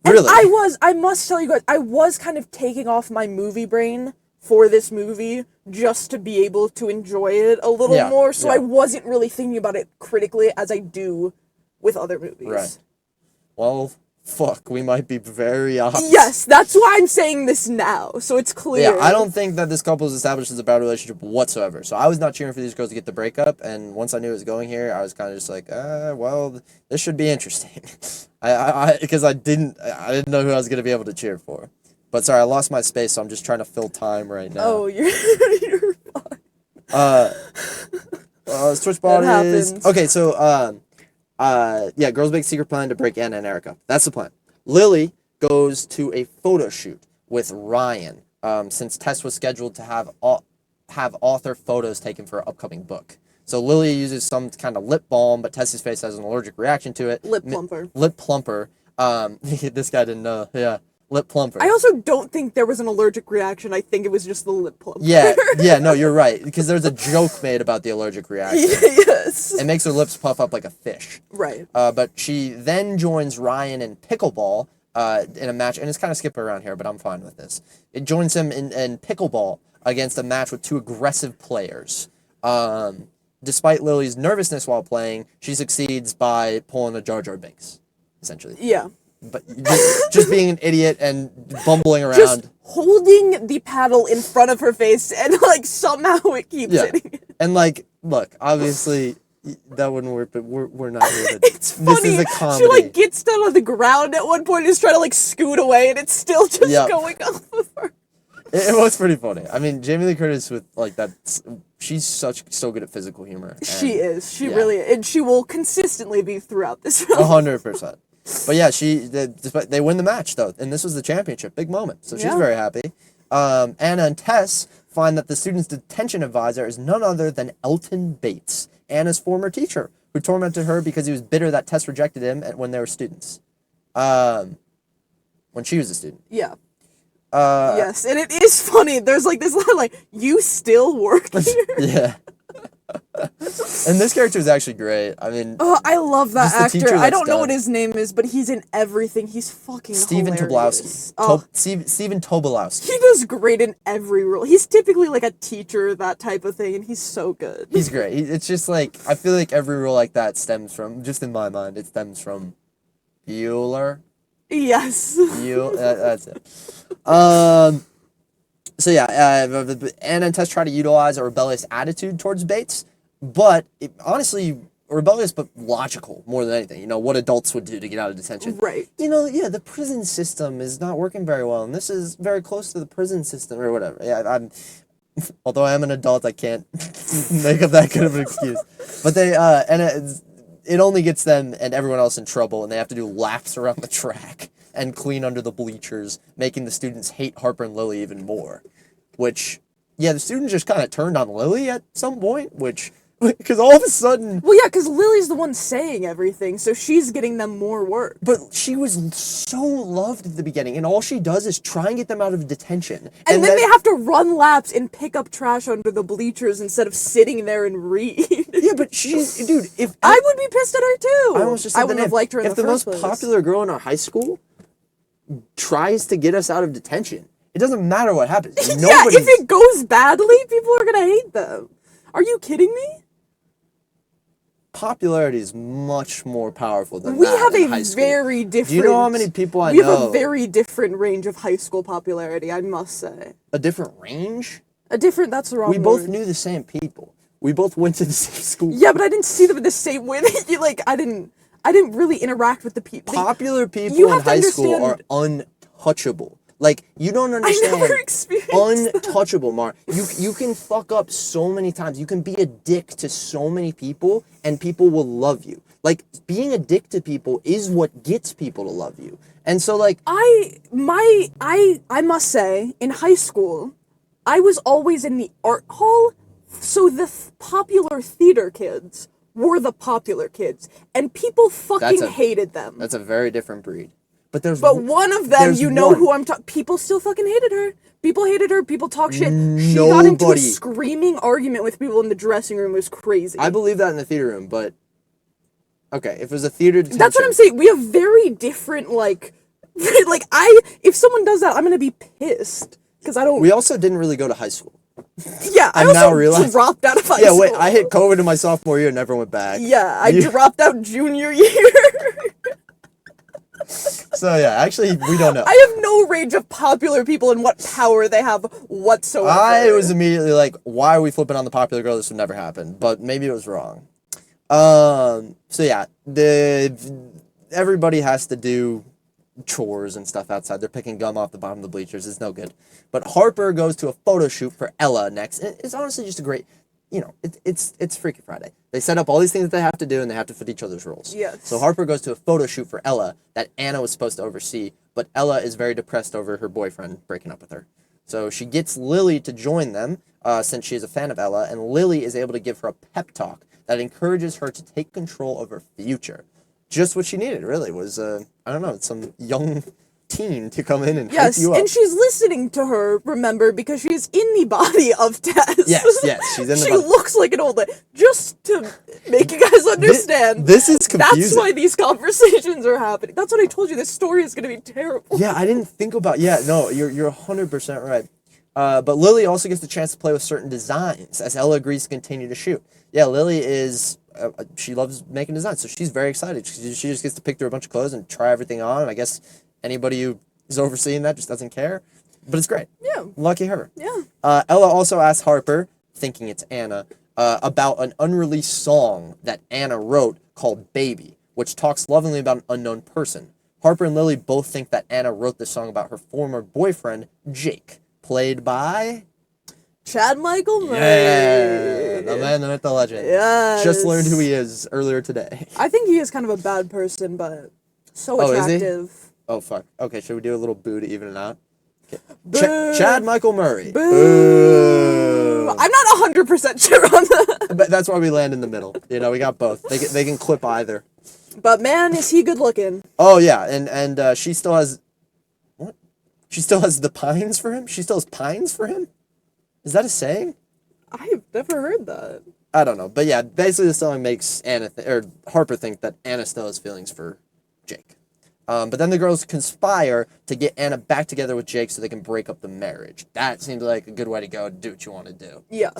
Really. And I must tell you guys, I was kind of taking off my movie brain for this movie just to be able to enjoy it a little more. So I wasn't really thinking about it critically as I do with other movies. Right. Well. Fuck, we might be very opposite. Yes, that's why I'm saying this now, so it's clear. Yeah, I don't think that this couple is established as a bad relationship whatsoever. So I was not cheering for these girls to get the breakup, and once I knew it was going here, I was kind of just like, well, this should be interesting. Because I didn't know who I was gonna be able to cheer for. But sorry, I lost my space, so I'm just trying to fill time right now. Oh, you're fine. Switch bodies. Okay, so girls make secret plan to break Anna and Eric up. That's the plan. Lily goes to a photo shoot with Ryan, since Tess was scheduled to have author photos taken for her upcoming book. So Lily uses some kind of lip balm, but Tess's face has an allergic reaction to it. Lip plumper. Lip plumper. This guy didn't know. Yeah. Lip plumper. I also don't think there was an allergic reaction. I think it was just the lip plumper. Yeah, no, you're right. Because there's a joke made about the allergic reaction. Yes. It makes her lips puff up like a fish. Right. But she then joins Ryan in pickleball in a match, and it's kind of skipping around here, but I'm fine with this. It joins him in pickleball against a match with two aggressive players. Despite Lily's nervousness while playing, she succeeds by pulling a Jar Jar Binks, essentially. Yeah. But just being an idiot and bumbling around. Just holding the paddle in front of her face and, like, somehow it keeps hitting it. And, like, look, obviously, that wouldn't work, but we're not here to... It's funny. This is a comedy. She, like, gets down on the ground at one point and is trying to, like, scoot away, and it's still just going off of her. It was pretty funny. I mean, Jamie Lee Curtis with, like, that... She's so good at physical humor. She is. She really... And she will consistently be throughout this film. 100%. But yeah, they win the match, though, and this was the championship. Big moment. So she's very happy. Anna and Tess find that the student's detention advisor is none other than Elton Bates, Anna's former teacher, who tormented her because he was bitter that Tess rejected him when they were students. When she was a student. Yeah. Yes, and it is funny. There's, like, this line, like, you still work here? Yeah. And this character is actually great. I mean, Oh, I love that just the actor. teacher I that's don't know what done. his name is, but he's in everything. He's fucking Stephen hilarious. Tobolowsky. Oh, Stephen Tobolowsky. he does great in every role. He's typically like a teacher, that type of thing, and he's so good. He's great. It's just like, I feel like every role like that stems from, just in my mind, it stems from Bueller. Yes. That's it. So yeah, Anna and Tess try to utilize a rebellious attitude towards Bates, but honestly, rebellious but logical more than anything. You know, what adults would do to get out of detention. Right. You know, yeah, the prison system is not working very well, and this is very close to the prison system or whatever. Yeah, although I am an adult, I can't make up that good of an excuse. But it only gets them and everyone else in trouble, and they have to do laps around the track and clean under the bleachers, making the students hate Harper and Lily even more. Which, yeah, the students just kind of turned on Lily at some point, because all of a sudden... Well, yeah, because Lily's the one saying everything, so she's getting them more work. But she was so loved at the beginning, and all she does is try and get them out of detention. And then they have to run laps and pick up trash under the bleachers instead of sitting there and read. Yeah, but dude, if... I would be pissed at her, too. I almost just said I wouldn't have liked her in the first place. If the most popular girl in our high school tries to get us out of detention, it doesn't matter what happens. Yeah, if it goes badly, people are gonna hate them. Are you kidding me? Popularity is much more powerful than We that have in a high school. very different... Do you know how many people I know? We have a very different range of high school popularity, I must say. A different range? That's the wrong word. We both knew the same people. We both went to the same school. Yeah, but I didn't see them in the same way that you, like, I didn't really interact with the people. Popular people in high school are untouchable. Like, you don't understand. I never experienced untouchable, Mar. You can fuck up so many times. You can be a dick to so many people, and people will love you. Like, being a dick to people is what gets people to love you. And so, like... I must say, in high school, I was always in the art hall, so the popular theater kids were the popular kids, and people fucking hated them. That's a very different breed. But one of them, you know who I'm talking... People still fucking hated her. People hated her. People talk shit. She got into a screaming argument with people in the dressing room. It was crazy. I believe that in the theater room, but... Okay, if it was a theater detention... That's what I'm saying. We have very different, like... if someone does that, I'm gonna be pissed. Because I don't... We also didn't really go to high school. Yeah, I also dropped out of high school. Yeah, wait, I hit COVID in my sophomore year and never went back. Yeah, I dropped out junior year. So yeah, actually, we don't know. I have no range of popular people and what power they have whatsoever. I was immediately like, why are we flipping on the popular girl? This would never happen. But maybe it was wrong. So yeah, everybody has to do chores and stuff outside. They're picking gum off the bottom of the bleachers. It's no good. But Harper goes to a photo shoot for Ella next. It's honestly just a great... You know, it's Freakier Friday. They set up all these things that they have to do, and they have to fit each other's roles. Yes. So Harper goes to a photo shoot for Ella that Anna was supposed to oversee, but Ella is very depressed over her boyfriend breaking up with her. So she gets Lily to join them, since she is a fan of Ella, and Lily is able to give her a pep talk that encourages her to take control of her future. Just what she needed, really, was, I don't know, some young teen to come in and hype you up. And she's listening to her, remember, because she's in the body of Tess. Yes, she's in the body. She looks like an old lady. Just to make you guys understand. This is confusing. That's why these conversations are happening. That's what I told you. This story is going to be terrible. Yeah, I didn't think about... Yeah, no, you're 100% right. But Lily also gets the chance to play with certain designs as Ella agrees to continue to shoot. Yeah, Lily is... she loves making designs, so she's very excited. She just gets to pick through a bunch of clothes and try everything on, and I guess anybody who is overseeing that just doesn't care. But it's great. Yeah. Lucky her. Yeah. Ella also asks Harper, thinking it's Anna, about an unreleased song that Anna wrote called Baby, which talks lovingly about an unknown person. Harper and Lily both think that Anna wrote this song about her former boyfriend, Jake, played by... Chad Michael Murray. Yeah, the man, the myth, the legend. Yes. Just learned who he is earlier today. I think he is kind of a bad person, but so attractive. Is he? Oh, fuck. Okay, should we do a little boo to even it out? Okay. Boo. Chad Michael Murray. Boo. Boo. I'm not 100% sure on that. But that's why we land in the middle. You know, we got both. They can clip either. But man, is he good looking. Oh, yeah, and she still has... What? She still has the pines for him? She still has pines for him? Is that a saying? I've never heard that. I don't know. But yeah, basically the song makes Harper think that Anna still has feelings for Jake. But then the girls conspire to get Anna back together with Jake so they can break up the marriage. That seems like a good way to go. Do what you want to do. Yeah.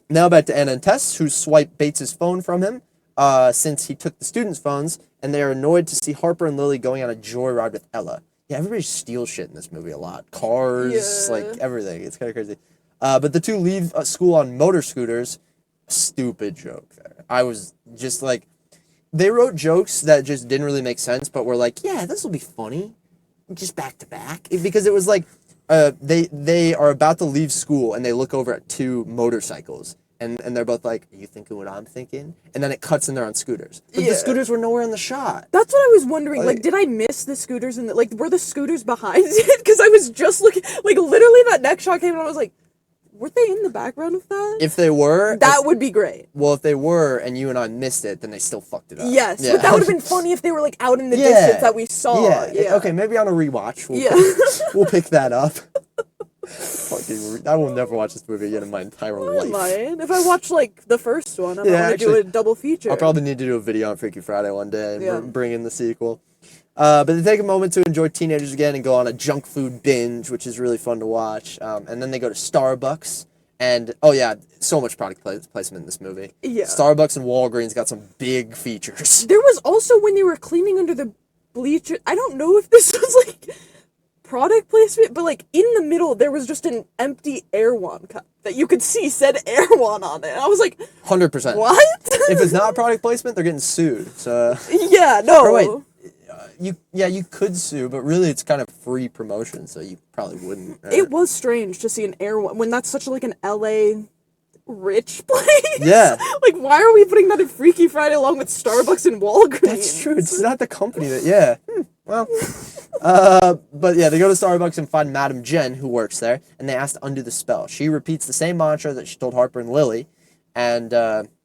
Now back to Anna and Tess, who swipe Bates' phone from him since he took the students' phones, and they are annoyed to see Harper and Lily going on a joyride with Ella. Yeah, everybody steals shit in this movie a lot. Cars, like everything. It's kind of crazy. But the two leave school on motor scooters. Stupid joke there. I was just like, they wrote jokes that just didn't really make sense, but were like, yeah, this will be funny, just back to back. Because it was like, they are about to leave school and they look over at two motorcycles. And they're both like, are you thinking what I'm thinking? And then it cuts and they're on scooters. But the scooters were nowhere in the shot. That's what I was wondering. Like, did I miss the scooters? Were the scooters behind it? Because I was just looking, like, literally that next shot came and I was like, were they in the background of that? If they were... That would be great. Well, if they were and you and I missed it, then they still fucked it up. Yes, but that would have been funny if they were, like, out in the distance that we saw. Yeah. Okay, maybe on a rewatch. We'll pick that up. Fucking, I will never watch this movie again in my entire life. If I watch like the first one, I'm gonna do a double feature. I'll probably need to do a video on Freakier Friday one day and bring in the sequel. But they take a moment to enjoy teenagers again and go on a junk food binge, which is really fun to watch. And then they go to Starbucks. And, so much product placement in this movie. Yeah. Starbucks and Walgreens got some big features. There was also when they were cleaning under the bleachers, I don't know if this was like product placement, but like in the middle there was just an empty Erewhon cup that you could see said Erewhon on it. And I was like, 100%. What? If it's not product placement, they're getting sued. So yeah, no. Or wait, you could sue, but really it's kind of free promotion, so you probably wouldn't. It was strange to see an Erewhon when that's such like an LA rich place. Yeah. Like, why are we putting that in Freaky Friday along with Starbucks and Walgreens? That's true. It's not the company that, well. But yeah, they go to Starbucks and find Madam Jen, who works there, and they ask to undo the spell. She repeats the same mantra that she told Harper and Lily, and,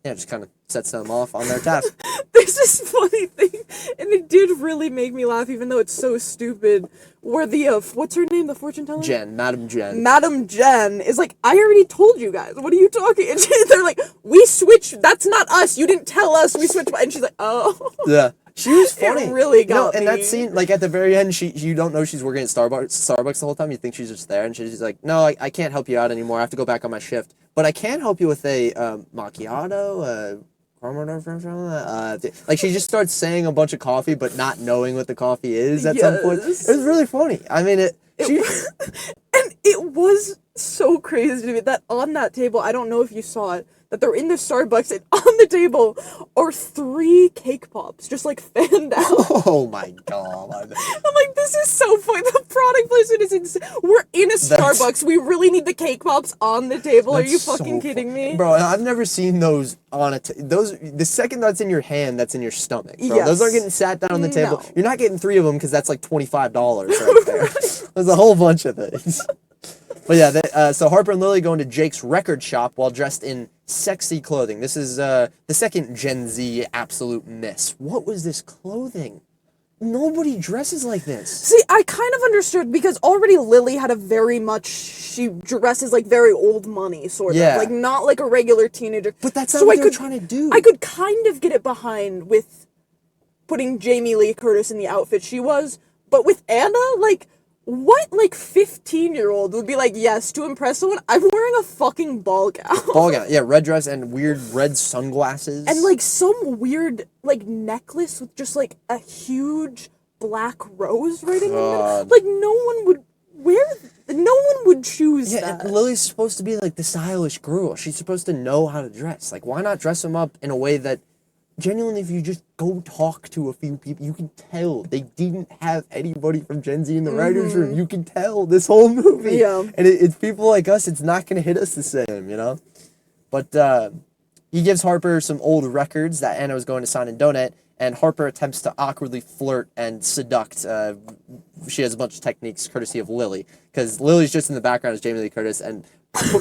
just kind of sets them off on their task. There's this funny thing, and it did really make me laugh, even though it's so stupid, where the, what's her name, the fortune teller? Madam Jen. Madam Jen is like, I already told you guys, what are you talking? And they're like, we switched, that's not us, you didn't tell us, we switched, and she's like, oh. Yeah. She was funny. It really got me. And that scene, like, at the very end, you don't know she's working at Starbucks the whole time. You think she's just there, and she's like, no, I can't help you out anymore. I have to go back on my shift. But I can help you with a macchiato, like, she just starts saying a bunch of coffee, but not knowing what the coffee is at some point. It was really funny. I mean, and it was so crazy to me that on that table, I don't know if you saw it, that they're in the Starbucks and on the table are 3 cake pops just like fanned out. Oh my god. I'm like, this is so funny. The product placement is insane. We're in a Starbucks. We really need the cake pops on the table. Are you fucking kidding me? Bro, I've never seen those on the second that's in your hand, that's in your stomach, bro. Yes. Those aren't getting sat down on the table. No. You're not getting 3 of them because that's like $25 right there. There's a whole bunch of things. But yeah, so Harper and Lily go into Jake's record shop while dressed in sexy clothing. This is the second Gen Z absolute miss. What was this clothing? Nobody dresses like this. See, I kind of understood because already Lily had she dresses like very old money, sort of. Like, not like a regular teenager. But that's not what they're trying to do. I could kind of get it behind with putting Jamie Lee Curtis in the outfit she was, but with Anna, like, what, like, 15-year-old would be like, yes, to impress someone, I'm wearing a fucking ball gown. Ball gown, yeah, red dress and weird red sunglasses. And, like, some weird, like, necklace with just, like, a huge black rose right in the middle. Like, no one would choose that. And Lily's supposed to be, like, the stylish girl. She's supposed to know how to dress. Like, why not dress them up in a way that, genuinely, if you just go talk to a few people, you can tell they didn't have anybody from Gen Z in the writer's room. You can tell this whole movie. Yeah. And it's people like us, it's not going to hit us the same, you know? But he gives Harper some old records that Anna was going to sign and donate, and Harper attempts to awkwardly flirt and seduct. She has a bunch of techniques courtesy of Lily, because Lily's just in the background as Jamie Lee Curtis, and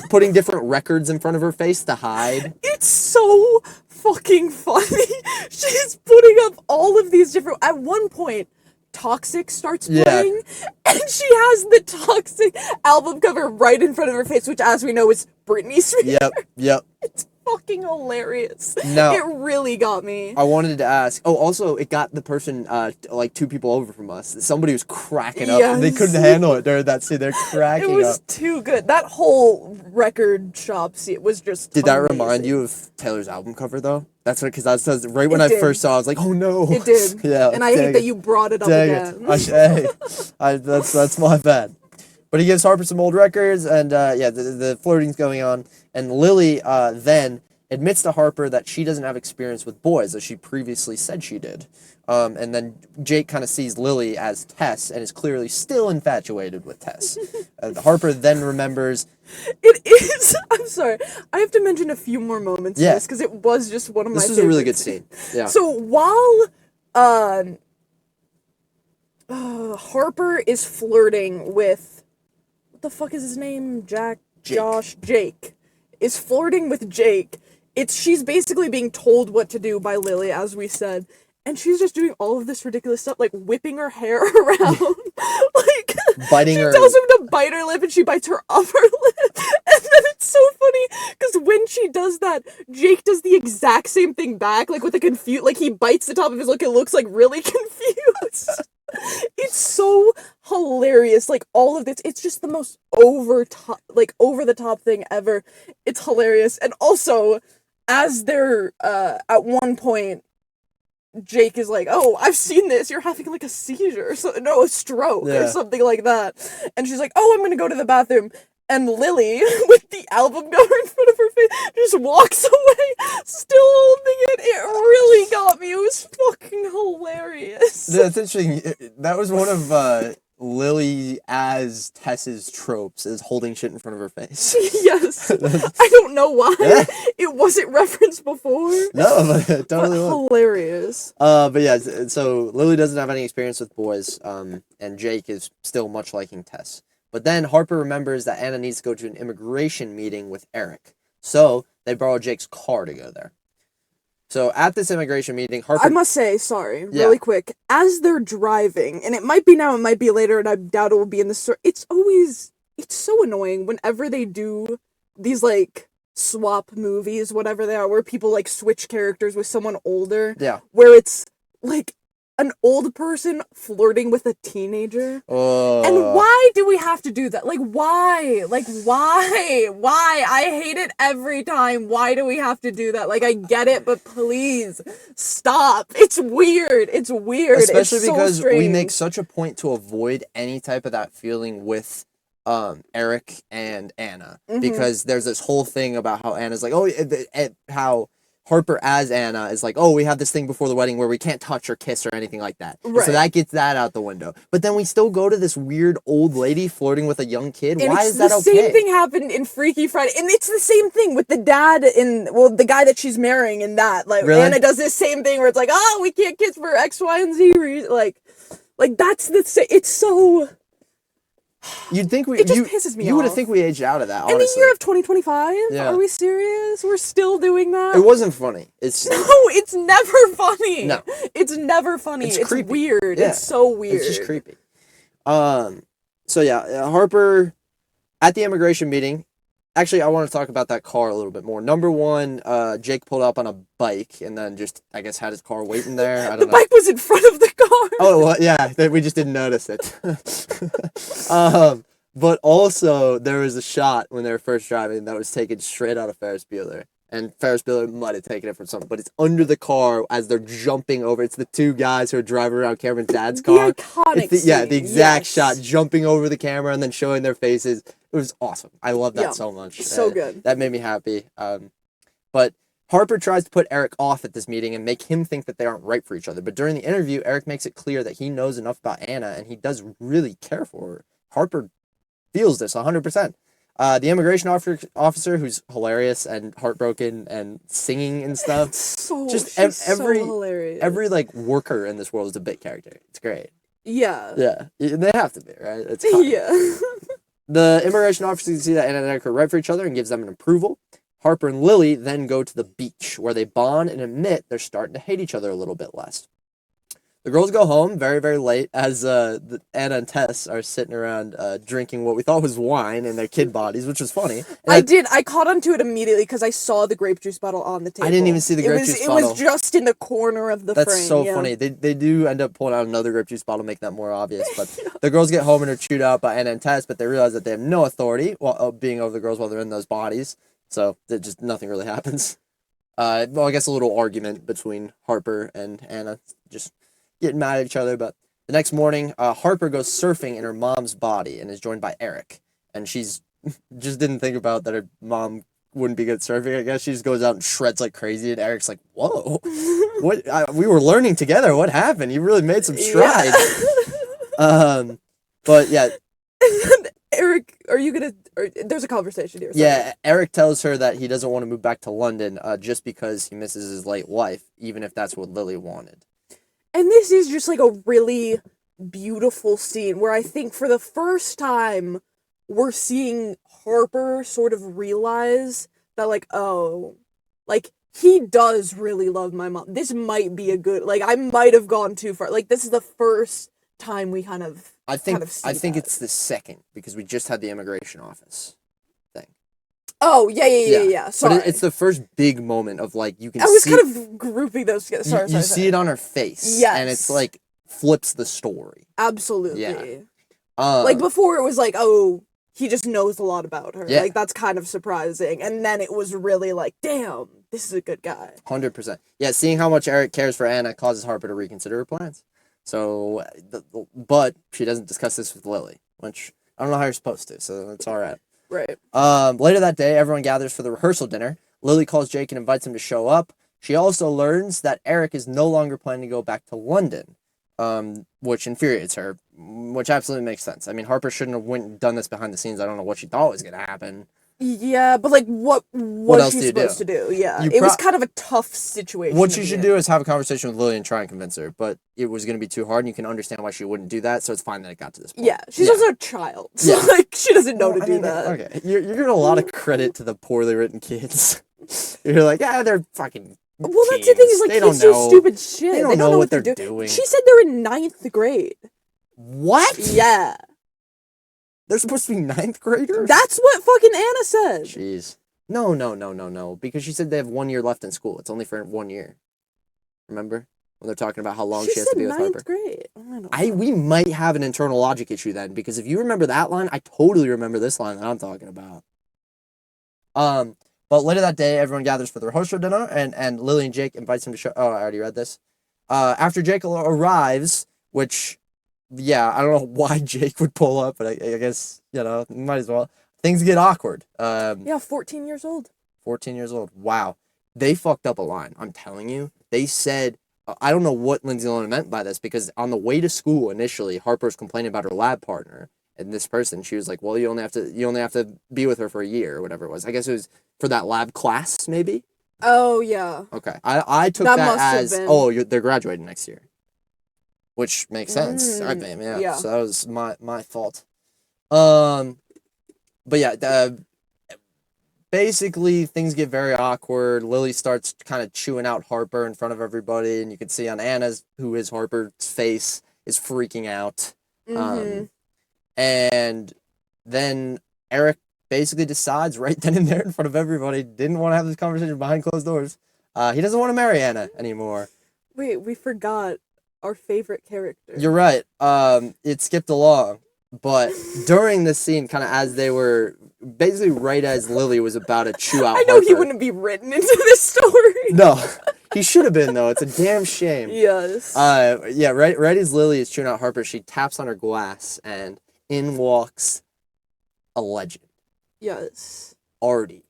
putting different records in front of her face to hide. It's so fucking funny. She's putting up all of these different... At one point, Toxic starts Yeah. playing, and she has the Toxic album cover right in front of her face, which, as we know, is Britney Spears. Yep. It's fucking hilarious. Now, It really got me. I wanted to ask. Oh, also, it got the person, like 2 people over from us. Somebody was cracking up. They Yes. couldn't handle it during that scene. They're It cracking was up. too good. That whole record shop scene was just Did that amazing. remind you of Taylor's album cover though? That's what, because that's right when It I did. first saw it, I was like, oh no. It did. Yeah. And I hate that you brought it up Dang again. it. That's my bad. But he gives Harper some old records, and the flirting's going on, and Lily then admits to Harper that she doesn't have experience with boys, as she previously said she did. And then Jake kind of sees Lily as Tess and is clearly still infatuated with Tess. Harper then remembers. It is. I'm sorry. I have to mention a few more moments in Yeah. this because it was just one of my This was favorite a really good scenes. scene. Yeah. So while Harper is flirting with, what the fuck is his name? Jake. Jake is flirting with Jake. She's basically being told what to do by Lily, as we said. And she's just doing all of this ridiculous stuff, like whipping her hair around. Like, Biting she her. tells him to bite her lip, and she bites her upper lip. And then it's so funny, because when she does that, Jake does the exact same thing back, like with a like he bites the top of his lip and looks like really confused. It's so hilarious. Like, all of this, it's just the most over the top thing ever. It's hilarious. And also, as they're at one point, Jake is like, oh, I've seen this, you're having like a seizure, a stroke or something like that. And she's like, oh, I'm gonna go to the bathroom. And Lily, with the album cover in front of her face, just walks away, still holding it. It really got me. It was fucking hilarious. That's interesting. That was one of Lily as Tess's tropes, is holding shit in front of her face. Yes. I don't know why. It wasn't referenced before. No, but it totally was. Hilarious. But yeah, so Lily doesn't have any experience with boys, and Jake is still much liking Tess. But then Harper remembers that Anna needs to go to an immigration meeting with Eric. So they borrow Jake's car to go there. So at this immigration meeting, Harper... I must say, sorry, really quick, as they're driving, and it might be now, it might be later, and I doubt it will be in the story, it's so annoying whenever they do these, like, swap movies, whatever they are, where people, like, switch characters with someone older. Yeah. Where it's, like, an old person flirting with a teenager. And why do we have to do that? Like, why? Like, why? Why? I hate it every time. Why do we have to do that? Like, I get it, but please, stop. It's weird. It's weird. Especially it's because so strange. we make such a point to avoid any type of that feeling with Eric and Anna. Mm-hmm. Because there's this whole thing about how Anna's like, how Harper as Anna is like, oh, we have this thing before the wedding where we can't touch or kiss or anything like that. Right. So that gets that out the window. But then we still go to this weird old lady flirting with a young kid. And why is that okay? The same thing happened in Freaky Friday. And it's the same thing with the dad the guy that she's marrying in that. Like, really? Anna does this same thing where it's like, oh, we can't kiss for X, Y, and Z reason. Like that's the same. It's so... You'd think it just pisses me off. You would think we aged out of that, honestly. In the year of 2025? Yeah. Are we serious? We're still doing that? It wasn't funny. No, it's never funny. No. It's never funny. It's creepy. Weird. Yeah. It's so weird. It's just creepy. So yeah, Harper at the immigration meeting. Actually, I want to talk about that car a little bit more. Number one, Jake pulled up on a bike and then just, I guess, had his car waiting there. I don't know. The bike was in front of the car. Oh, well, yeah, we just didn't notice it. But also, there was a shot when they were first driving that was taken straight out of Ferris Bueller. And Ferris Bueller might have taken it from something, but it's under the car as they're jumping over. It's the 2 guys who are driving around Cameron's dad's car. The iconic scene. Yeah, the exact shot, jumping over the camera and then showing their faces. It was awesome. I love that so much. So good. That made me happy. But Harper tries to put Eric off at this meeting and make him think that they aren't right for each other. But during the interview, Eric makes it clear that he knows enough about Anna and he does really care for her. Harper feels this 100%. The immigration officer, who's hilarious and heartbroken and singing and stuff. Every hilarious. Every like worker in this world is a bit character. It's great. Yeah. Yeah. They have to be, right? It's fun. Yeah. The immigration officer can see that Anna and Eric are right for each other and gives them an approval. Harper and Lily then go to the beach where they bond and admit they're starting to hate each other a little bit less. The girls go home very, very late as Anna and Tess are sitting around drinking what we thought was wine in their kid bodies, which was funny. And I caught onto it immediately because I saw the grape juice bottle on the table. I didn't even see the grape juice bottle. It was just in the corner of the frame. That's so funny. They do end up pulling out another grape juice bottle, make that more obvious. But the girls get home and are chewed out by Anna and Tess, but they realize that they have no authority while being over the girls while they're in those bodies. So just nothing really happens. Well, I guess a little argument between Harper and Anna, just getting mad at each other. But the next morning, Harper goes surfing in her mom's body and is joined by Eric. And she's just didn't think about that her mom wouldn't be good at surfing. I guess she just goes out and shreds like crazy. And Eric's like, "Whoa, we were learning together. What happened? You really made some strides." But yeah. Eric, there's a conversation here. Sorry. Yeah, Eric tells her that he doesn't want to move back to London just because he misses his late wife, even if that's what Lily wanted. And this is just like a really beautiful scene where I think for the first time we're seeing Harper sort of realize that, like, oh, like, he does really love my mom. This might be a good, like, I might have gone too far. Like, this is the first time we kind of I think that. it's the second, because we just had the immigration office thing. Oh, yeah. Sorry. But it's the first big moment of, like, you can see... I was kind of grouping those together. Sorry. You see it on her face. Yes. And it's, like, flips the story. Absolutely. Yeah. Like, before it was like, oh, he just knows a lot about her. Yeah. Like, that's kind of surprising. And then it was really like, damn, this is a good guy. 100%. Yeah, seeing how much Eric cares for Anna causes Harper to reconsider her plans. So, but she doesn't discuss this with Lily, which I don't know how you're supposed to, so that's all right. Right. Later that day, everyone gathers for the rehearsal dinner. Lily calls Jake and invites him to show up. She also learns that Eric is no longer planning to go back to London, which infuriates her, which absolutely makes sense. I mean, Harper shouldn't have went and done this behind the scenes. I don't know what she thought was going to happen. Yeah, but like, what was she supposed to do? Yeah, it was kind of a tough situation. What you should do is have a conversation with Lily and try and convince her, but it was going to be too hard, and you can understand why she wouldn't do that, so it's fine that it got to this point. Yeah, she's also a child, so like, she doesn't know to do that. Okay, you're giving a lot of credit to the poorly written kids. You're like, they're fucking Well, teens. that's the thing, is like, kids do stupid shit. They don't know what they're doing. She said they're in 9th grade. What? Yeah. They're supposed to be 9th graders? That's what fucking Anna said. Jeez. No. Because she said they have 1 year left in school. It's only for 1 year. Remember? When they're talking about how long she has to be with Harper. 9th grade. We might have an internal logic issue then, because if you remember that line, I totally remember this line that I'm talking about. But later that day, everyone gathers for the rehearsal dinner, and Lily and Jake invites him to show... Oh, I already read this. After Jake arrives, which... Yeah, I don't know why Jake would pull up, but I guess, might as well. Things get awkward. 14 years old. 14 years old. Wow. They fucked up a line. I'm telling you. They said, I don't know what Lindsay Lohan meant by this, because on the way to school initially, Harper's complaining about her lab partner, and this person, she was like, well, you only have to be with her for a year, or whatever it was. I guess it was for that lab class, maybe? Oh, yeah. Okay. I took that as, they're graduating next year. Which makes sense. I mean, yeah. So that was my fault. But yeah, basically things get very awkward. Lily starts kind of chewing out Harper in front of everybody, and you can see on Anna's, who is Harper's face, is freaking out. And then Eric basically decides right then and there in front of everybody, didn't want to have this conversation behind closed doors. He doesn't want to marry Anna anymore. Wait, we forgot our favorite character. You're right. It skipped along, but during this scene, kind of as they were, basically right as Lily was about to chew out I know Harper, he wouldn't be written into this story. No, he should have been, though. It's a damn shame. Yes. Right as Lily is chewing out Harper, she taps on her glass, and in walks a legend. Yes. Artie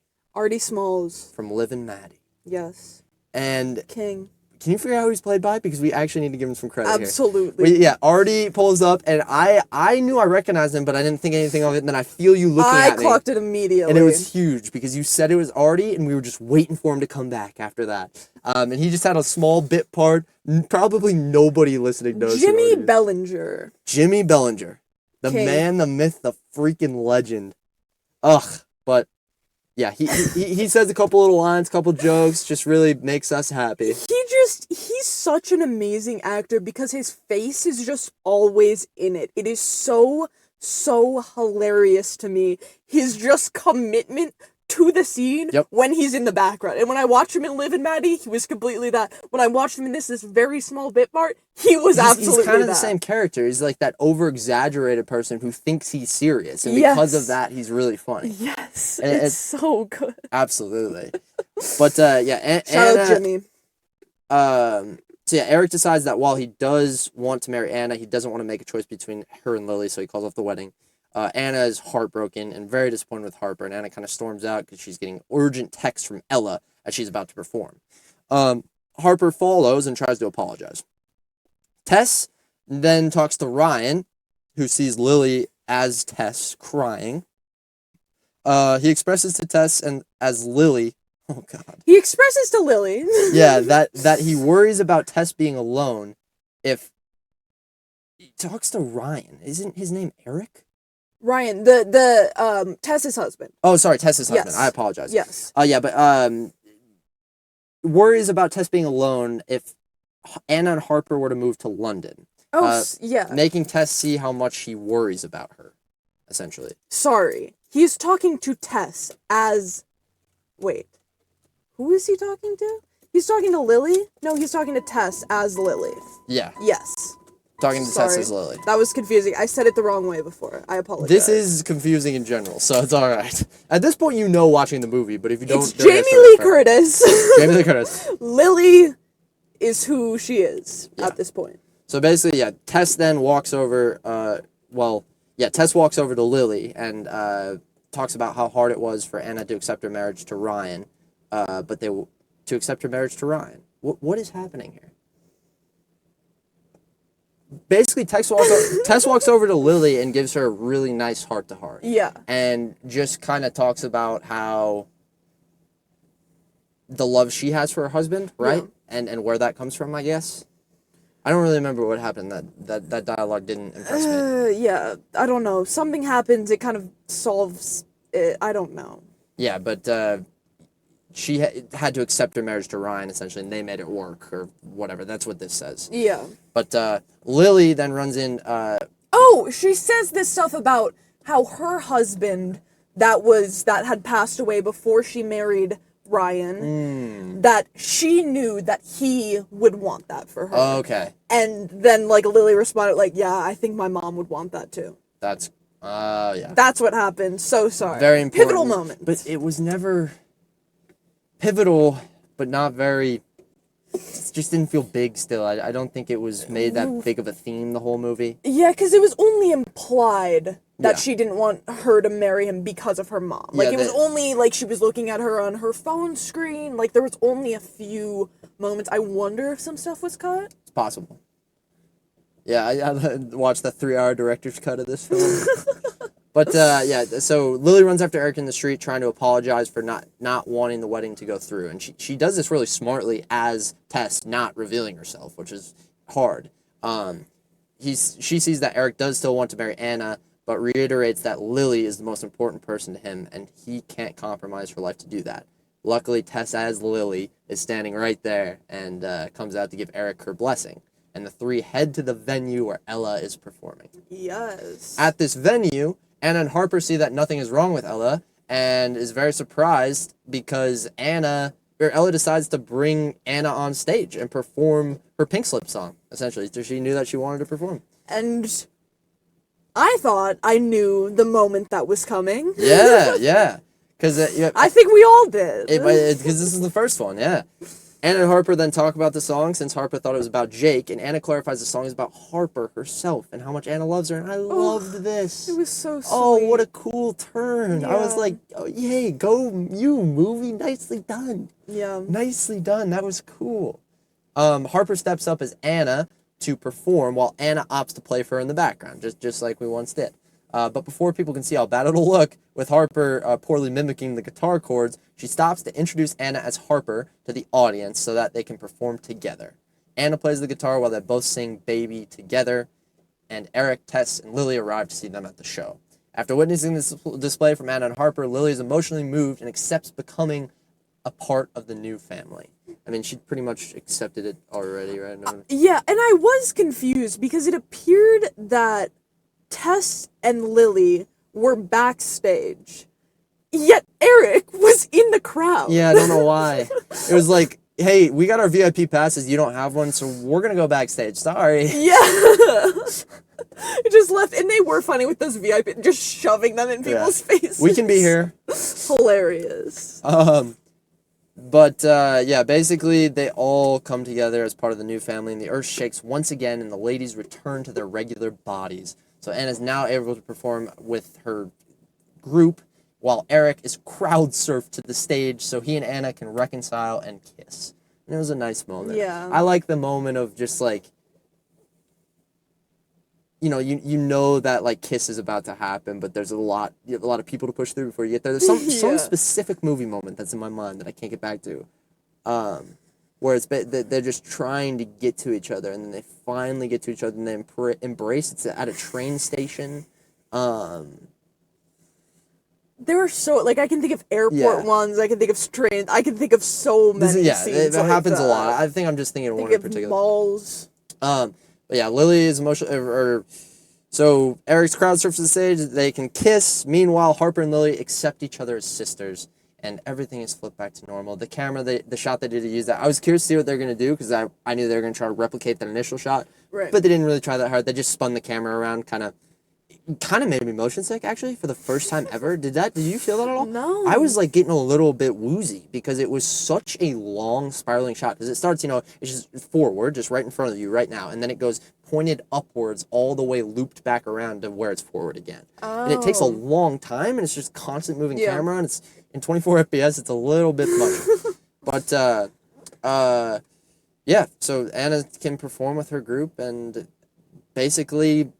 Smalls. from Liv and Maddie. Yes. And King. Can you figure out who he's played by? Because we actually need to give him some credit Absolutely. here. Artie pulls up, and I knew I recognized him, but I didn't think anything of it, and then I feel you looking at me. I clocked it immediately. And it was huge, because you said it was Artie, and we were just waiting for him to come back after that. And he just had a small bit part. Probably nobody listening knows Jimmy Bellinger. Jimmy Bellinger. The King. Man, the myth, the freaking legend. Ugh, but... Yeah, he says a couple little lines, couple jokes, just really makes us happy. He's such an amazing actor because his face is just always in it. It is so hilarious to me. His just commitment to the scene when he's in the background. And when I watched him in Liv and Maddie, he was completely that. When I watched him in this very small bit part, he was absolutely he's kind of that. the same character. He's like that over-exaggerated person who thinks he's serious. And because of that, he's really funny. Yes. And it's so good. Absolutely. But, Shout out Jimmy. So Eric decides that while he does want to marry Anna, he doesn't want to make a choice between her and Lily, so he calls off the wedding. Anna is heartbroken and very disappointed with Harper, and Anna kind of storms out because she's getting urgent texts from Ella as she's about to perform. Harper follows and tries to apologize. Tess then talks to Ryan, who sees Lily as Tess crying. He expresses to Tess and as Lily. Oh God. He expresses to Lily. Yeah, that he worries about Tess being alone if he talks to Ryan. Isn't his name Eric? Ryan, the Tess's husband. Oh, sorry, Tess's husband. Yes. I apologize. Yes. But worries about Tess being alone if Anna and Harper were to move to London. Yeah. Making Tess see how much he worries about her, essentially. Sorry. He's talking to Tess as... Wait. Who is he talking to? He's talking to Lily? No, he's talking to Tess as Lily. Yeah. Yes. Talking to Tess as Lily. That was confusing. I said it the wrong way before. I apologize. This is confusing in general, so it's alright. At this point, you know watching the movie, but if you don't... It's Jamie Lee Curtis. Jamie Lee Curtis. Lily is who she is at this point. So basically, Tess then walks over... Tess walks over to Lily and talks about how hard it was for Anna to accept her marriage to Ryan. To accept her marriage to Ryan. What is happening here? Basically, Tess walks over to Lily and gives her a really nice heart-to-heart. Yeah. And just kind of talks about how the love she has for her husband, right? Yeah. And where that comes from, I guess. I don't really remember what happened. That dialogue didn't impress me. Yeah, I don't know. Something happens, it kind of solves it. I don't know. Yeah, but she had to accept her marriage to Ryan, essentially, and they made it work, or whatever. That's what this says. Yeah. But Lily then runs in... she says this stuff about how her husband that had passed away before she married Ryan, that she knew that he would want that for her. Okay. And then, Lily responded, yeah, I think my mom would want that, too. That's, yeah. That's what happened. So sorry. Very important. Pivotal moment. But it was never... pivotal, but not very... It just didn't feel big still. I don't think it was made that big of a theme the whole movie. Yeah, because it was only implied that she didn't want her to marry him because of her mom. It was only, she was looking at her on her phone screen. There was only a few moments. I wonder if some stuff was cut. It's possible. Yeah, I watched the 3-hour director's cut of this film. But, so Lily runs after Eric in the street trying to apologize for not wanting the wedding to go through. And she does this really smartly as Tess, not revealing herself, which is hard. She sees that Eric does still want to marry Anna, but reiterates that Lily is the most important person to him, and he can't compromise her life to do that. Luckily, Tess as Lily is standing right there and comes out to give Eric her blessing. And the three head to the venue where Ella is performing. Yes. At this venue... Anna and Harper see that nothing is wrong with Ella and is very surprised because Ella decides to bring Anna on stage and perform her Pink Slip song, essentially. So she knew that she wanted to perform. And I thought I knew the moment that was coming. Yeah. Because I think we all did. Because this is the first one, yeah. Anna and Harper then talk about the song since Harper thought it was about Jake, and Anna clarifies the song is about Harper herself and how much Anna loves her, and I loved this. It was so sweet. Oh, what a cool turn. Yeah. I was like, oh, yay, go you, movie. Nicely done. Yeah. Nicely done. That was cool. Harper steps up as Anna to perform while Anna opts to play for her in the background, just like we once did. But before people can see how bad it'll look, with Harper poorly mimicking the guitar chords, she stops to introduce Anna as Harper to the audience so that they can perform together. Anna plays the guitar while they both sing Baby together, and Eric, Tess, and Lily arrive to see them at the show. After witnessing this display from Anna and Harper, Lily is emotionally moved and accepts becoming a part of the new family. I mean, she pretty much accepted it already, right? No. Yeah, and I was confused because it appeared that Tess and Lily were backstage, yet Eric was in the crowd. Yeah, I don't know why. It was like, hey, we got our VIP passes, you don't have one, so we're gonna go backstage. Sorry. Yeah. It just left, and they were funny with those VIP, just shoving them in people's faces. We can be here. Hilarious. But yeah, basically they all come together as part of the new family, and the earth shakes once again, and the ladies return to their regular bodies. So Anna's now able to perform with her group, while Eric is crowd surfed to the stage so he and Anna can reconcile and kiss. And it was a nice moment. Yeah. I like the moment of just like, you know that like kiss is about to happen, but there's a lot of people to push through before you get there. There's some specific movie moment that's in my mind that I can't get back to, where they're just trying to get to each other, and then they finally get to each other and they embrace. It's at a train station. There are so, like, I can think of airport ones, I can think of trains, I can think of so many scenes it happens a lot. I think I'm just thinking of one in particular. Malls. But yeah, Lily is emotional. So Eric's crowd surfs the stage. They can kiss. Meanwhile, Harper and Lily accept each other as sisters, and everything is flipped back to normal. The camera, the shot they did to use that, I was curious to see what they're gonna do because I knew they were gonna try to replicate that initial shot, right? But they didn't really try that hard. They just spun the camera around, kind of made me motion sick actually for the first time ever. Did you feel that at all? No. I was like getting a little bit woozy because it was such a long spiraling shot, because it starts, it's just forward, just right in front of you right now, and then it goes pointed upwards all the way looped back around to where it's forward again. And it takes a long time, and it's just constant moving camera, and it's in 24 FPS, it's a little bit much. But yeah, so Anna can perform with her group, and basically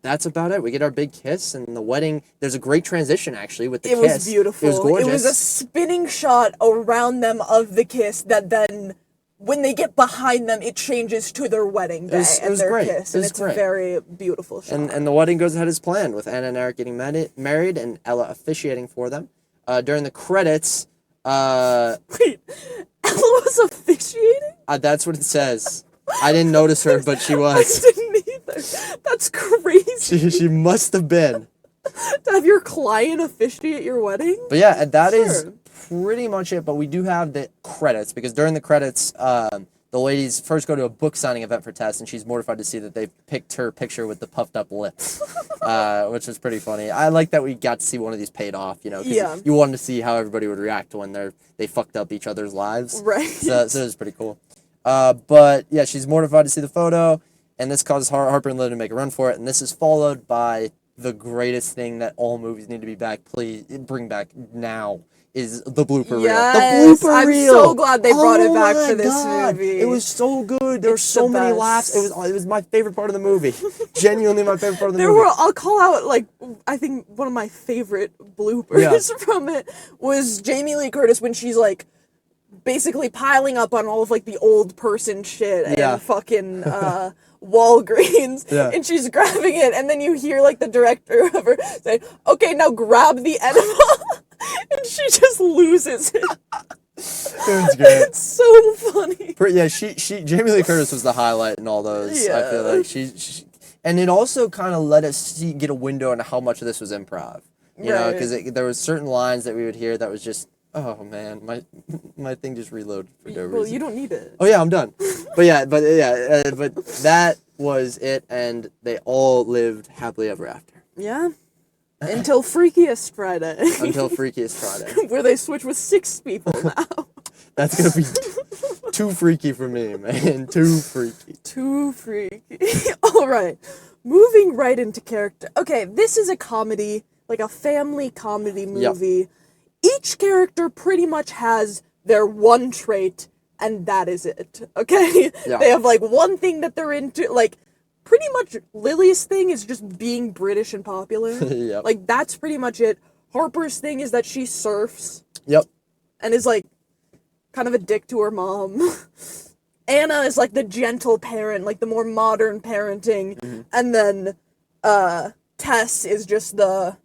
that's about it. We get our big kiss, and the wedding, there's a great transition, actually, with the kiss. It was beautiful. It was gorgeous. It was a spinning shot around them of the kiss that then, when they get behind them, it changes to their wedding day and their kiss. And it's a very beautiful shot. And the wedding goes ahead as planned, with Anna and Eric getting married and Ella officiating for them. During the credits... Wait, Ella was officiating? That's what it says. I didn't notice her, but she was. I didn't either. That's crazy. She must have been. To have your client officiate your wedding? But yeah, that is pretty much it. But we do have the credits, because during the credits, the ladies first go to a book signing event for Tess, and she's mortified to see that they picked her picture with the puffed up lips, which was pretty funny. I like that we got to see one of these paid off, because you wanted to see how everybody would react when they fucked up each other's lives. Right. So it was pretty cool. But yeah, she's mortified to see the photo, and this causes Harper and Lily to make a run for it, and this is followed by the greatest thing that all movies need to be back. Please bring back now. Is the blooper reel. The blooper reel. I'm so glad they brought it back for this movie. It was so good. There were so many laughs. It was my favorite part of the movie. Genuinely my favorite part of the movie. I'll call out, like, I think one of my favorite bloopers from it was Jamie Lee Curtis when she's, like, basically piling up on all of, like, the old person shit and fucking Walgreens, and she's grabbing it, and then you hear, like, the director of her say, okay, now grab the enema. And she just loses it. It was great. It's so funny. Yeah, Jamie Lee Curtis was the highlight in all those. Yeah. I feel like she and it also kind of let us get a window into how much of this was improv. You know, because there was certain lines that we would hear that was just, oh man, my thing just reloaded for no reason. Well, you don't need it. Oh yeah, I'm done. but that was it, and they all lived happily ever after. Yeah. Until Freakiest Friday. Until Freakiest Friday. Where they switch with 6 people now. That's going to be too freaky for me, man. Too freaky. Too freaky. All right. Moving right into character. Okay, this is a comedy, like a family comedy movie. Yep. Each character pretty much has their one trait, and that is it. Okay? Yeah. They have, like, one thing that they're into, like... Pretty much Lily's thing is just being British and popular. Yep. Like, that's pretty much it. Harper's thing is that she surfs. Yep. And is, like, kind of a dick to her mom. Anna is, like, the gentle parent, like, the more modern parenting. Mm-hmm. And then, Tess is just the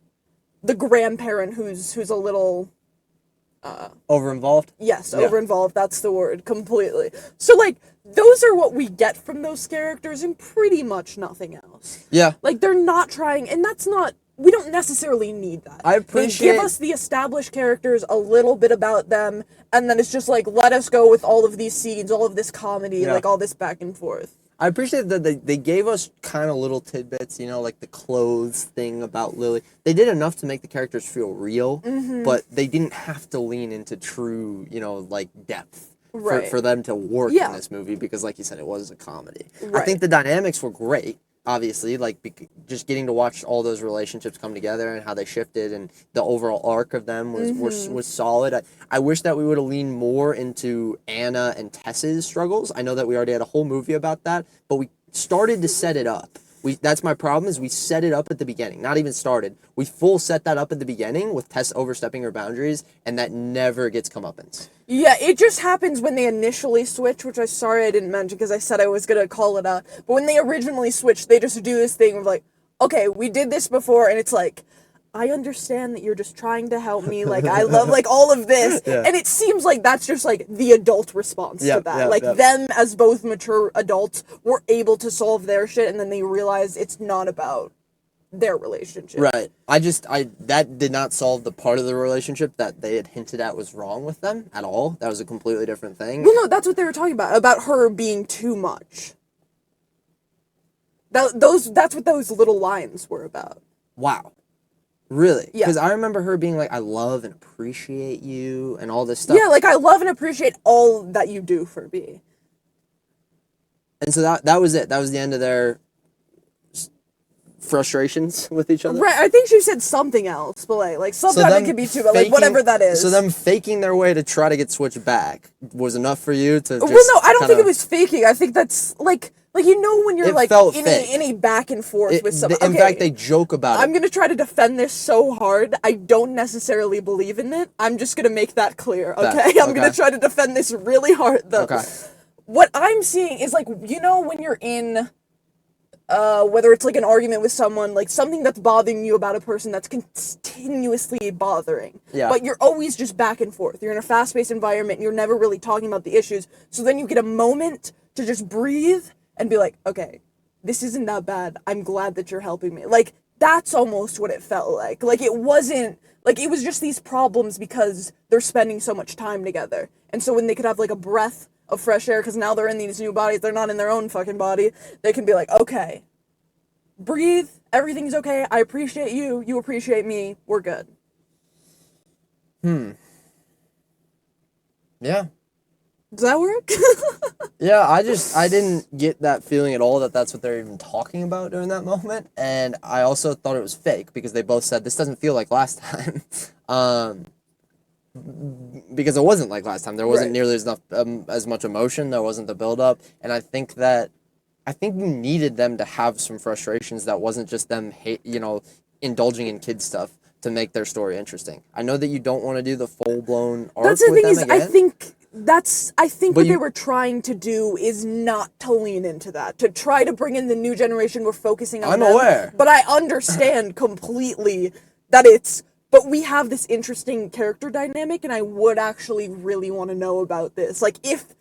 grandparent who's a little... Over-involved? Yes, Yeah. over-involved, that's the word, completely. So, like, those are what we get from those characters and pretty much nothing else. Yeah. Like, they're not trying, and that's not, we don't necessarily need that. I They appreciate... give us the established characters, a little bit about them, and then it's just like, let us go with all of these scenes, all of this comedy, like, all this back and forth. I appreciate that they gave us kind of little tidbits, you know, like the clothes thing about Lily. They did enough to make the characters feel real, but they didn't have to lean into true, you know, like, depth for them to work in this movie because, like you said, it was a comedy. I think the dynamics were great, obviously, like, just getting to watch all those relationships come together and how they shifted and the overall arc of them was solid. I wish that we would have leaned more into Anna and Tess's struggles. I know that we already had a whole movie about that, but we started to set it up. That's my problem, is we set it up at the beginning. Not even started. We full set that up at the beginning with Tess overstepping her boundaries, and that never gets comeuppance. Yeah, it just happens when they initially switch, which I'm sorry I didn't mention because I said I was going to call it out. But when they originally switch, they just do this thing of like, okay, we did this before, and it's like, I understand that you're just trying to help me, like, I love, like, all of this, and it seems like that's just, like, the adult response to that, them as both mature adults were able to solve their shit, and then they realize it's not about their relationship. Right. That did not solve the part of the relationship that they had hinted at was wrong with them at all. That was a completely different thing. Well, no, that's what they were talking about her being too much. That's what those little lines were about. Wow. Really? Yeah. Because I remember her being like, I love and appreciate you and all this stuff. Yeah, like, I love and appreciate all that you do for me. And so that was it. That was the end of their frustrations with each other. Right, I think she said something else, but like sometimes it could be too, but like, whatever that is. So them faking their way to try to get switched back was enough for you to just... Well, no, I don't think it was faking. I think that's, like, you know when you're, like, in a back and forth with someone. In fact, they joke about it. I'm going to try to defend this so hard. I don't necessarily believe in it. I'm just going to make that clear, okay? I'm going to try to defend this really hard, though. Okay. What I'm seeing is, like, you know when you're in... whether it's like an argument with someone, like something that's bothering you about a person that's continuously bothering. Yeah. But you're always just back and forth. You're in a fast-paced environment and you're never really talking about the issues. So then you get a moment to just breathe and be like, okay, this isn't that bad. I'm glad that you're helping me. Like, that's almost what it felt like. Like, it wasn't, like, it was just these problems because they're spending so much time together. And so when they could have, like, a breath of fresh air, because now they're in these new bodies, they're not in their own fucking body, they can be like, okay, breathe, everything's okay, I appreciate you, you appreciate me, we're good. Yeah. Does that work? Yeah, I didn't get that feeling at all that that's what they're even talking about during that moment, and I also thought it was fake, because they both said, this doesn't feel like last time. Because it wasn't like last time. There wasn't nearly as much emotion. There wasn't the build-up. And I think you needed them to have some frustrations that wasn't just them indulging in kid stuff to make their story interesting. I know that you don't want to do the full-blown arc That's the with thing them is, again. I think what they were trying to do is not to lean into that, to try to bring in the new generation. We're focusing on them. I'm aware. But I understand completely that but we have this interesting character dynamic, and I would actually really want to know about this. Like, if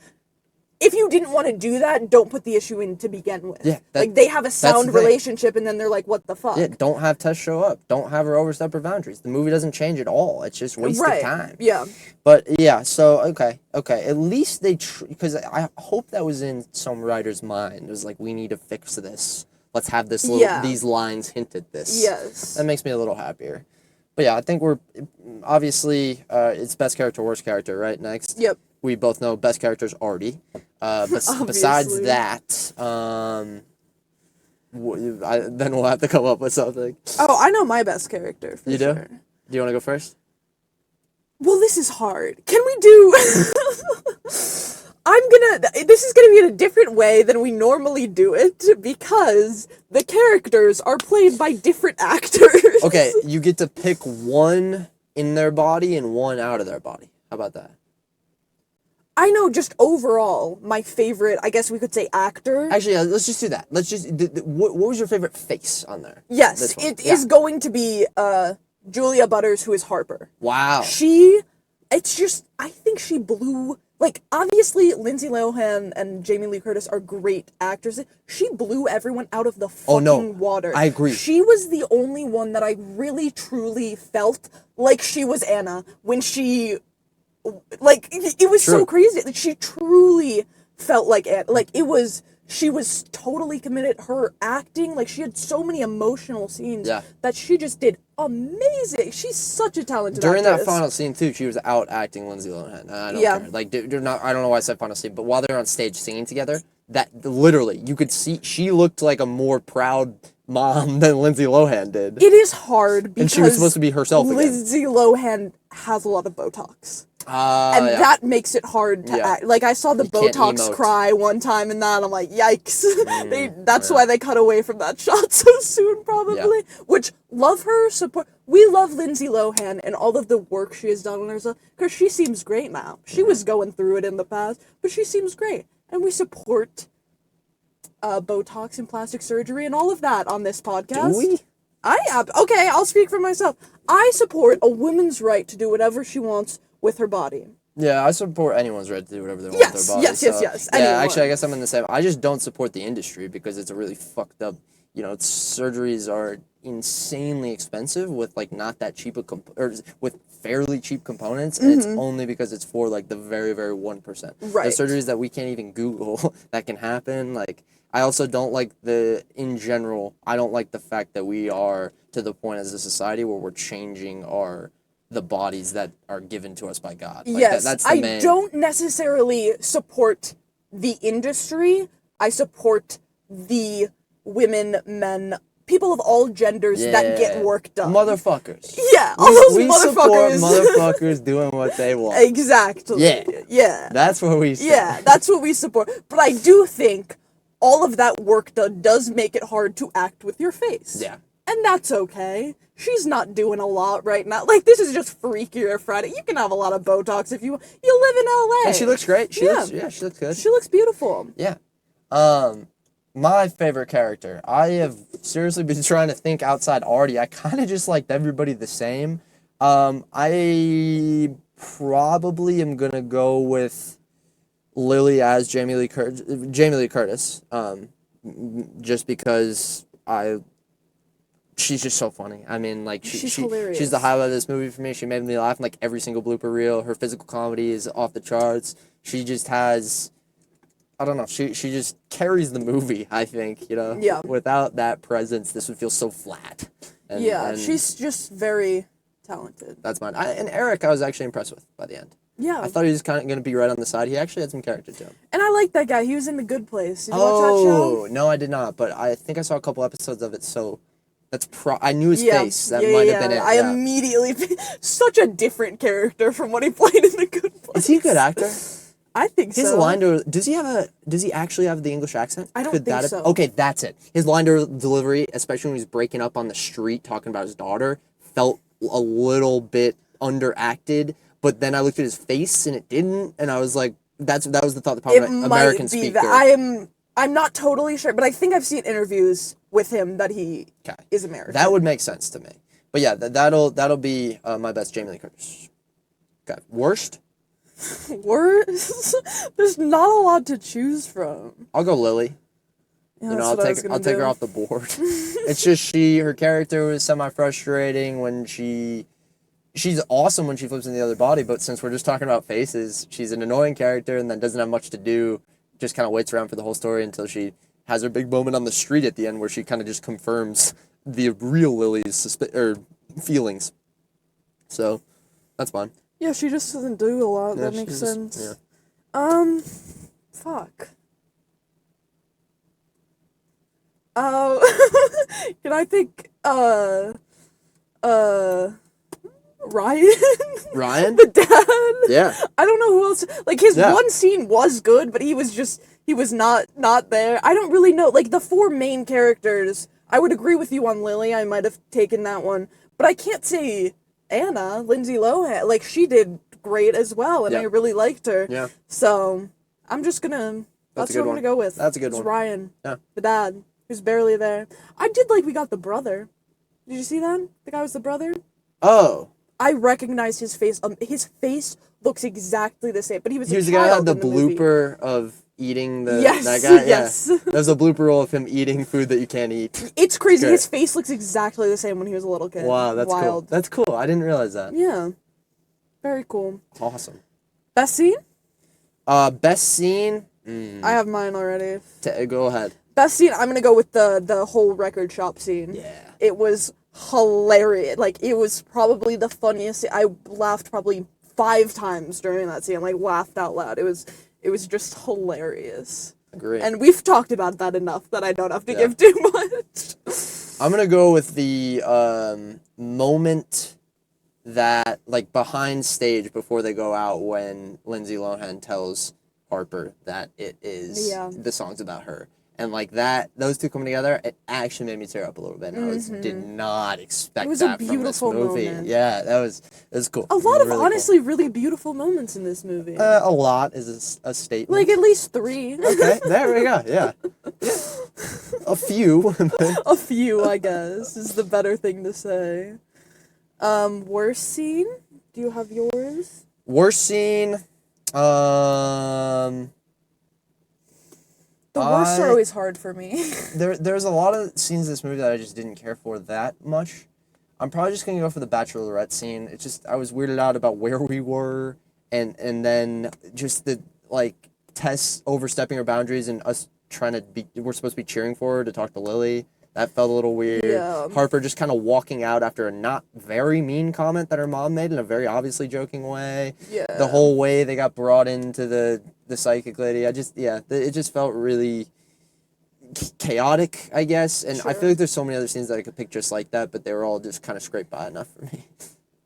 you didn't want to do that, don't put the issue in to begin with. Yeah, like, they have a sound relationship, and then they're like, what the fuck? Yeah, don't have Tess show up. Don't have her overstep her boundaries. The movie doesn't change at all. It's just wasted time. Yeah. But, yeah, so, okay. At least they... Because I hope that was in some writer's mind. It was like, we need to fix this. Let's have this these lines hint at this. Yes. That makes me a little happier. But yeah, I think we're... Obviously, it's best character, worst character, right? Next. Yep. We both know best character is Artie. Besides that, then we'll have to come up with something. Oh, I know my best character, for you sure. Do? Do you want to go first? Well, this is hard. Can we do... This is gonna be in a different way than we normally do it, because the characters are played by different actors. Okay, you get to pick one in their body and one out of their body. How about that? I know, just overall, my favorite, I guess we could say actor. Actually, let's just do that. Let's just... what was your favorite face on there? Yes, it is going to be Julia Butters, who is Harper. Wow. She it's just, I think she blew, like, obviously Lindsay Lohan and Jamie Lee Curtis are great actors. She blew everyone out of the Oh no, fucking water. I agree. She was the only one that I really truly felt like she was Anna when she, like, it was so True. crazy. Like, she truly felt like Anna. Like, it was, she was totally committed. Her acting, like, she had so many emotional scenes Yeah. that she just did amazing. She's such a talented During actress. that final scene too, she was out acting Lindsay Lohan. And I don't Yeah. care. Like, they're not. I don't know why I said final scene, but while they're on stage singing together, that literally you could see she looked like a more proud mom than Lindsay Lohan did. It is hard because And she was supposed to be herself again. Lindsay Lohan has a lot of Botox. And Yeah. that makes it hard to Yeah. act. Like, I saw the You can't Botox emote. cry one time and that, I'm like, yikes. That's yeah. why they cut away from that shot so soon, probably. Which, love her, support. We love Lindsay Lohan and all of the work she has done on herself, because she seems great now. She was going through it in the past, but she seems great. And we support Botox and plastic surgery and all of that on this podcast. Do we? Okay, I'll speak for myself. I support a woman's right to do whatever she wants with her body. Yeah, I support anyone's right to do whatever they want with their body. Yes. Yeah, Anyone. actually, I guess I'm in the same. I just don't support the industry because it's a really fucked up. Surgeries are insanely expensive with like not that cheap or with fairly cheap components, and it's only because it's for like the very, very 1%. Right. There's surgeries that we can't even Google that can happen. Like, I also don't like in general, I don't like the fact that we are to the point as a society where we're changing the bodies that are given to us by God. Like, Yes, that's the I main. don't necessarily support the industry. I support the women, men, people of all genders that get work done. Motherfuckers. Yeah, all those we support motherfuckers. motherfuckers doing what they want. Exactly. Yeah. That's what we say. Yeah, that's what we support. But I do think all of that work done does make it hard to act with your face. Yeah. And that's okay. She's not doing a lot right now. Like, this is just Freakier Friday. You can have a lot of Botox if you live in LA. And she looks great. She Yeah. looks good. She looks beautiful. Yeah. My favorite character. I have seriously been trying to think outside Artie. I kind of just liked everybody the same. I probably am gonna go with Lily as Jamie Lee Curtis. Just because she's just so funny. I mean, like, She's hilarious. she's the highlight of this movie for me. She made me laugh in like every single blooper reel. Her physical comedy is off the charts. She just has, I don't know, she just carries the movie, I think, Yeah. Without that presence, this would feel so flat. And She's just very talented. that's mine. And Eric, I was actually impressed with by the end. Yeah. I thought he was kind of going to be right on the side. He actually had some character to him. And I like that guy. He was in The Good Place. Did you watch that show? No, I did not, but I think I saw a couple episodes of it, so that's I knew his face. That might have been it. I immediately such a different character from what he played in The Good Place. Is he a good actor? I think His so. line does he actually have the English accent? I don't Could think that so. Okay, that's it. His line delivery, especially when he's breaking up on the street talking about his daughter, felt a little bit underacted. But then I looked at his face and it didn't, and I was like, that was the thought that popped It in my might American be speaker. that. I'm not totally sure, but I think I've seen interviews with him that he is American. That would make sense to me. But yeah, that'll be my best Jamie Lee Curtis. Okay, worst? Worse? There's not a lot to choose from. I'll go Lily. Yeah, I'll take her off the board. It's just her character was semi-frustrating when she's awesome when she flips in the other body, but since we're just talking about faces, she's an annoying character and then doesn't have much to do, just kind of waits around for the whole story until she has her big moment on the street at the end where she kind of just confirms the real Lily's feelings. So, that's fine. Yeah, she just doesn't do a lot. Yeah, that makes sense. Yeah. Fuck. Can I think, Ryan? Ryan? The dad? Yeah. I don't know who else. Like, his one scene was good, but he was not there. I don't really know. Like, the four main characters, I would agree with you on Lily. I might have taken that one. But I can't say Anna, Lindsay Lohan. Like, she did great as well, and I really liked her. Yeah. So, I'm just gonna... That's what I'm gonna go with. That's a good one. It's Ryan. Yeah. The dad, who's barely there. I did like we got the brother. Did you see that? The guy was the brother? Oh. I recognize his face. His face looks exactly the same, but he was He a was the guy who had child the in the movie. blooper of eating the Yes, that guy. yes. Yeah, there's a blooper roll of him eating food that you can't eat. It's crazy. great. His face looks exactly the same when he was a little kid. Wow, that's cool. Wild. That's cool. I didn't realize that. Yeah. Very cool. Awesome. Best scene? Best scene. I have mine already. Go ahead. Best scene, I'm gonna go with the whole record shop scene. Yeah. It was hilarious. Like, it was probably the funniest. I laughed probably 5 times during that scene. Like, laughed out loud. It was just hilarious. Agree. And we've talked about that enough that I don't have to Yeah. give too much. I'm gonna go with the moment that, like, behind stage before they go out when Lindsay Lohan tells Harper that it is the song's about her. And, like, those two coming together, it actually made me tear up a little bit. And I did not expect that from this beautiful movie. moment. Yeah, it was cool. A lot of really honestly really beautiful moments in this movie. cool. A lot is a statement. Like, at least 3. Okay, there we go. Yeah. A few. A few, I guess, is the better thing to say. Worst scene? Do you have yours? Worst scene. The worst are always hard for me. There's a lot of scenes in this movie that I just didn't care for that much. I'm probably just gonna go for the bachelorette scene. It's just I was weirded out about where we were, and then just the, like, Tess overstepping her boundaries and us trying to we're supposed to be cheering for her to talk to Lily. That felt a little weird. Yeah. Harper just kind of walking out after a not very mean comment that her mom made in a very obviously joking way. Yeah. The whole way they got brought into the psychic lady. It just felt really chaotic, I guess. And I feel like there's so many other scenes that I could pick just like that, but they were all just kind of scraped by enough for me.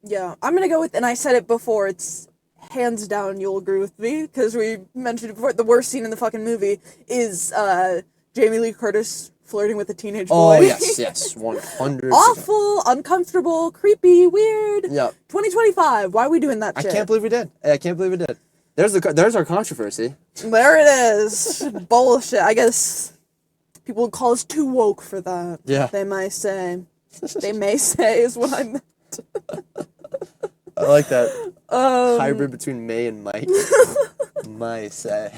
Yeah, I'm gonna go with, and I said it before, it's hands down, you'll agree with me, because we mentioned it before, the worst scene in the fucking movie is Jamie Lee Curtis flirting with a teenage boy. Oh, yes, 100%. Awful, uncomfortable, creepy, weird. Yep. 2025, why are we doing that shit? I can't believe we did. There's our controversy. There it is. Bullshit. I guess people would call us too woke for that. Yeah. They may say. They may say is what I meant. I like that hybrid between May and Mike. My say.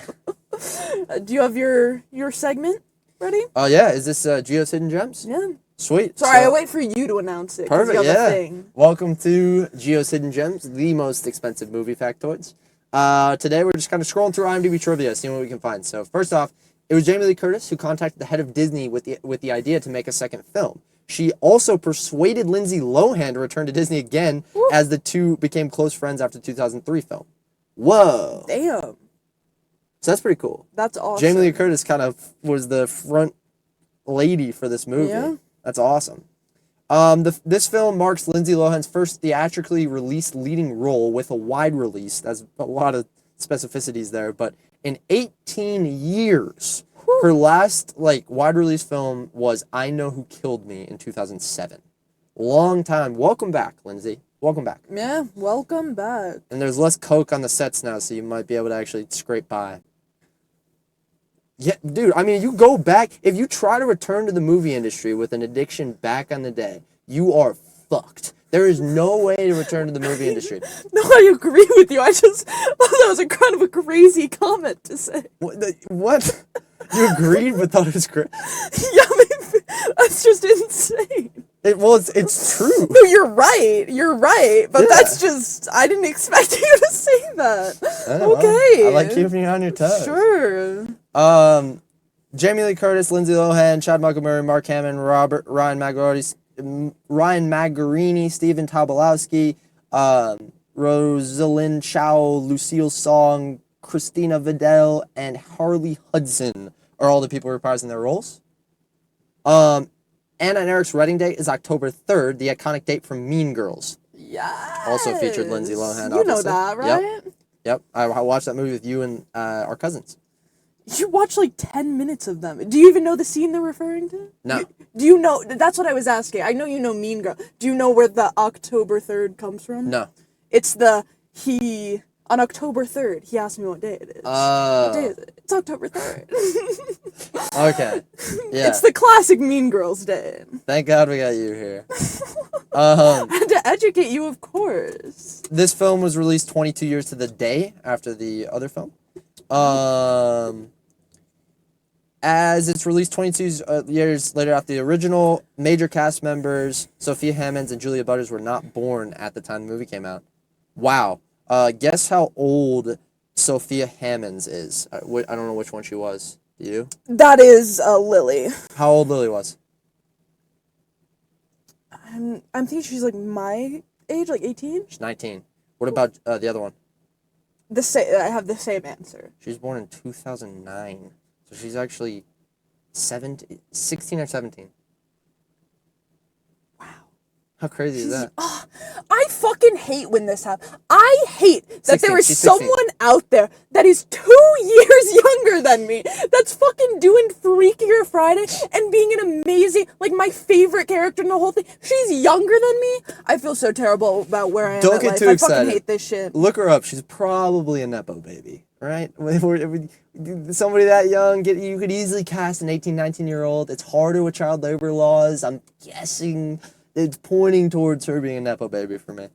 Do you have your segment ready? Oh, yeah. Is this Gio's Hidden Gems? Yeah. Sweet. Sorry, I wait for you to announce it. 'Cause Perfect, you have yeah. a thing. Welcome to Gio's Hidden Gems, the most expensive movie factoids. Today we're just kind of scrolling through IMDb trivia, seeing what we can find. So first off, it was Jamie Lee Curtis who contacted the head of Disney with the idea to make a second film. She also persuaded Lindsay Lohan to return to Disney again, as the two became close friends after the 2003 film. Whoa. Damn. So that's pretty cool. That's awesome. Jamie Lee Curtis kind of was the front lady for this movie. Yeah. That's awesome. This film marks Lindsay Lohan's first theatrically released leading role with a wide release. That's a lot of specificities there, but in 18 years, her last wide release film was I Know Who Killed Me in 2007. Long time. Welcome back, Lindsay. Welcome back. Yeah, welcome back. And there's less coke on the sets now, so you might be able to actually scrape by. Yeah, dude, I mean, you go back, if you try to return to the movie industry with an addiction back on the day, you are fucked. There is no way to return to the movie industry. No, I agree with you. I just thought that was a kind of a crazy comment to say. What? You agreed but thought it was crazy? Yeah, I mean, that's just insane. It's true. No, you're right, but that's just, I didn't expect you to say that. Okay. I like keeping you on your toes. Sure. Jamie Lee Curtis, Lindsay Lohan, Chad Michael Murray, Mark Hamill, Ryan Magarini, Stephen Tobolowsky, Rosalind Chow, Lucille Song, Christina Vidal, and Harley Hudson are all the people reprising their roles. Anna and Eric's wedding date is October 3rd, the iconic date from Mean Girls. Yes. Also featured Lindsay Lohan, You know obviously. that, right? Yep. I watched that movie with you and our cousins. You watched 10 minutes of them. Do you even know the scene they're referring to? No. Do you know? That's what I was asking. I know you know Mean Girl. Do you know where the October 3rd comes from? No. It's he On October 3rd. He asked me what day it is. What day is it? It's October 3rd. Okay. Yeah. It's the classic Mean Girls Day. Thank God we got you here. I had to educate you, of course. This film was released 22 years to the day after the other film. As it's released 22 years later after the original, major cast members Sophia Hammonds and Julia Butters were not born at the time the movie came out. Wow. Guess how old Sophia Hammonds is? I don't know which one she was. Do you? That is Lily. How old Lily was? I'm thinking she's like my age, like 18. She's 19. What about the other one? I have the same answer. She was born in 2009. So she's actually 16 or 17. Wow. How crazy is that? I fucking hate when this happens. I hate that 16, there is she's 16. someone out there that is 2 years younger than me that's fucking doing Freakier Friday and being an amazing, like, my favorite character in the whole thing. She's younger than me. I feel so terrible about where I am Don't in get life. too I excited. fucking hate this shit. Look her up. She's probably a Nepo baby, right? Somebody that young, you could easily cast an 18, 19-year-old. It's harder with child labor laws. I'm guessing it's pointing towards her being a Nepo baby for me.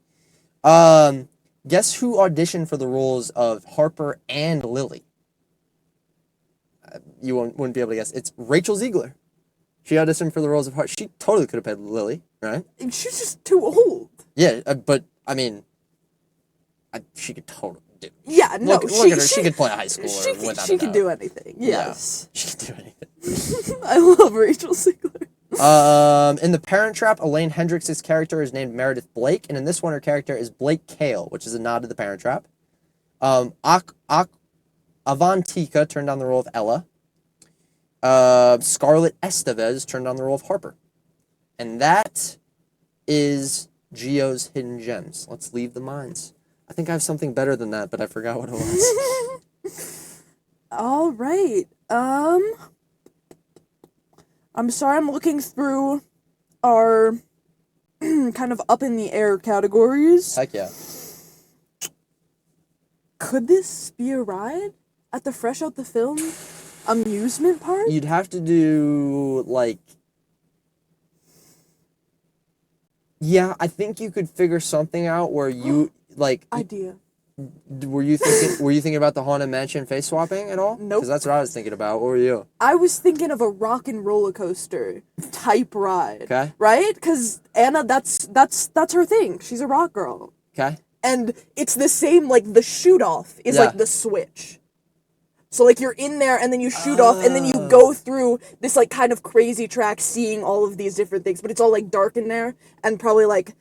Guess who auditioned for the roles of Harper and Lily? You wouldn't be able to guess. It's Rachel Ziegler. She auditioned for the roles of Harper. She totally could have played Lily, right? She's just too old. Yeah, but, I mean, she could totally do it. Yeah, no, Look at her. She could play a high schooler. She could do anything. Yes. Yeah, she could do anything. I love Rachel Ziegler. In The Parent Trap, Elaine Hendricks' character is named Meredith Blake, and in this one, her character is Blake Kale, which is a nod to The Parent Trap. Avantika turned on the role of Ella. Scarlett Estevez turned on the role of Harper. And that is Gio's Hidden Gems. Let's leave the mines. I think I have something better than that, but I forgot what it was. All right. I'm sorry, I'm looking through our kind of up in the air categories. Heck yeah. Could this be a ride at the Fresh Out the Film amusement park? You'd have to do, like... Yeah, I think you could figure something out where you, like... Idea. Were you thinking about the Haunted Mansion face swapping at all? Nope. Because that's what I was thinking about. What were you? I was thinking of a rock and roller coaster type ride. Okay. Right? Because Anna, that's her thing. She's a rock girl. Okay. And it's the same, like, the shoot-off is, like, the switch. So, like, you're in there, and then you shoot off, and then you go through this, like, kind of crazy track, seeing all of these different things. But it's all, like, dark in there, and probably, like,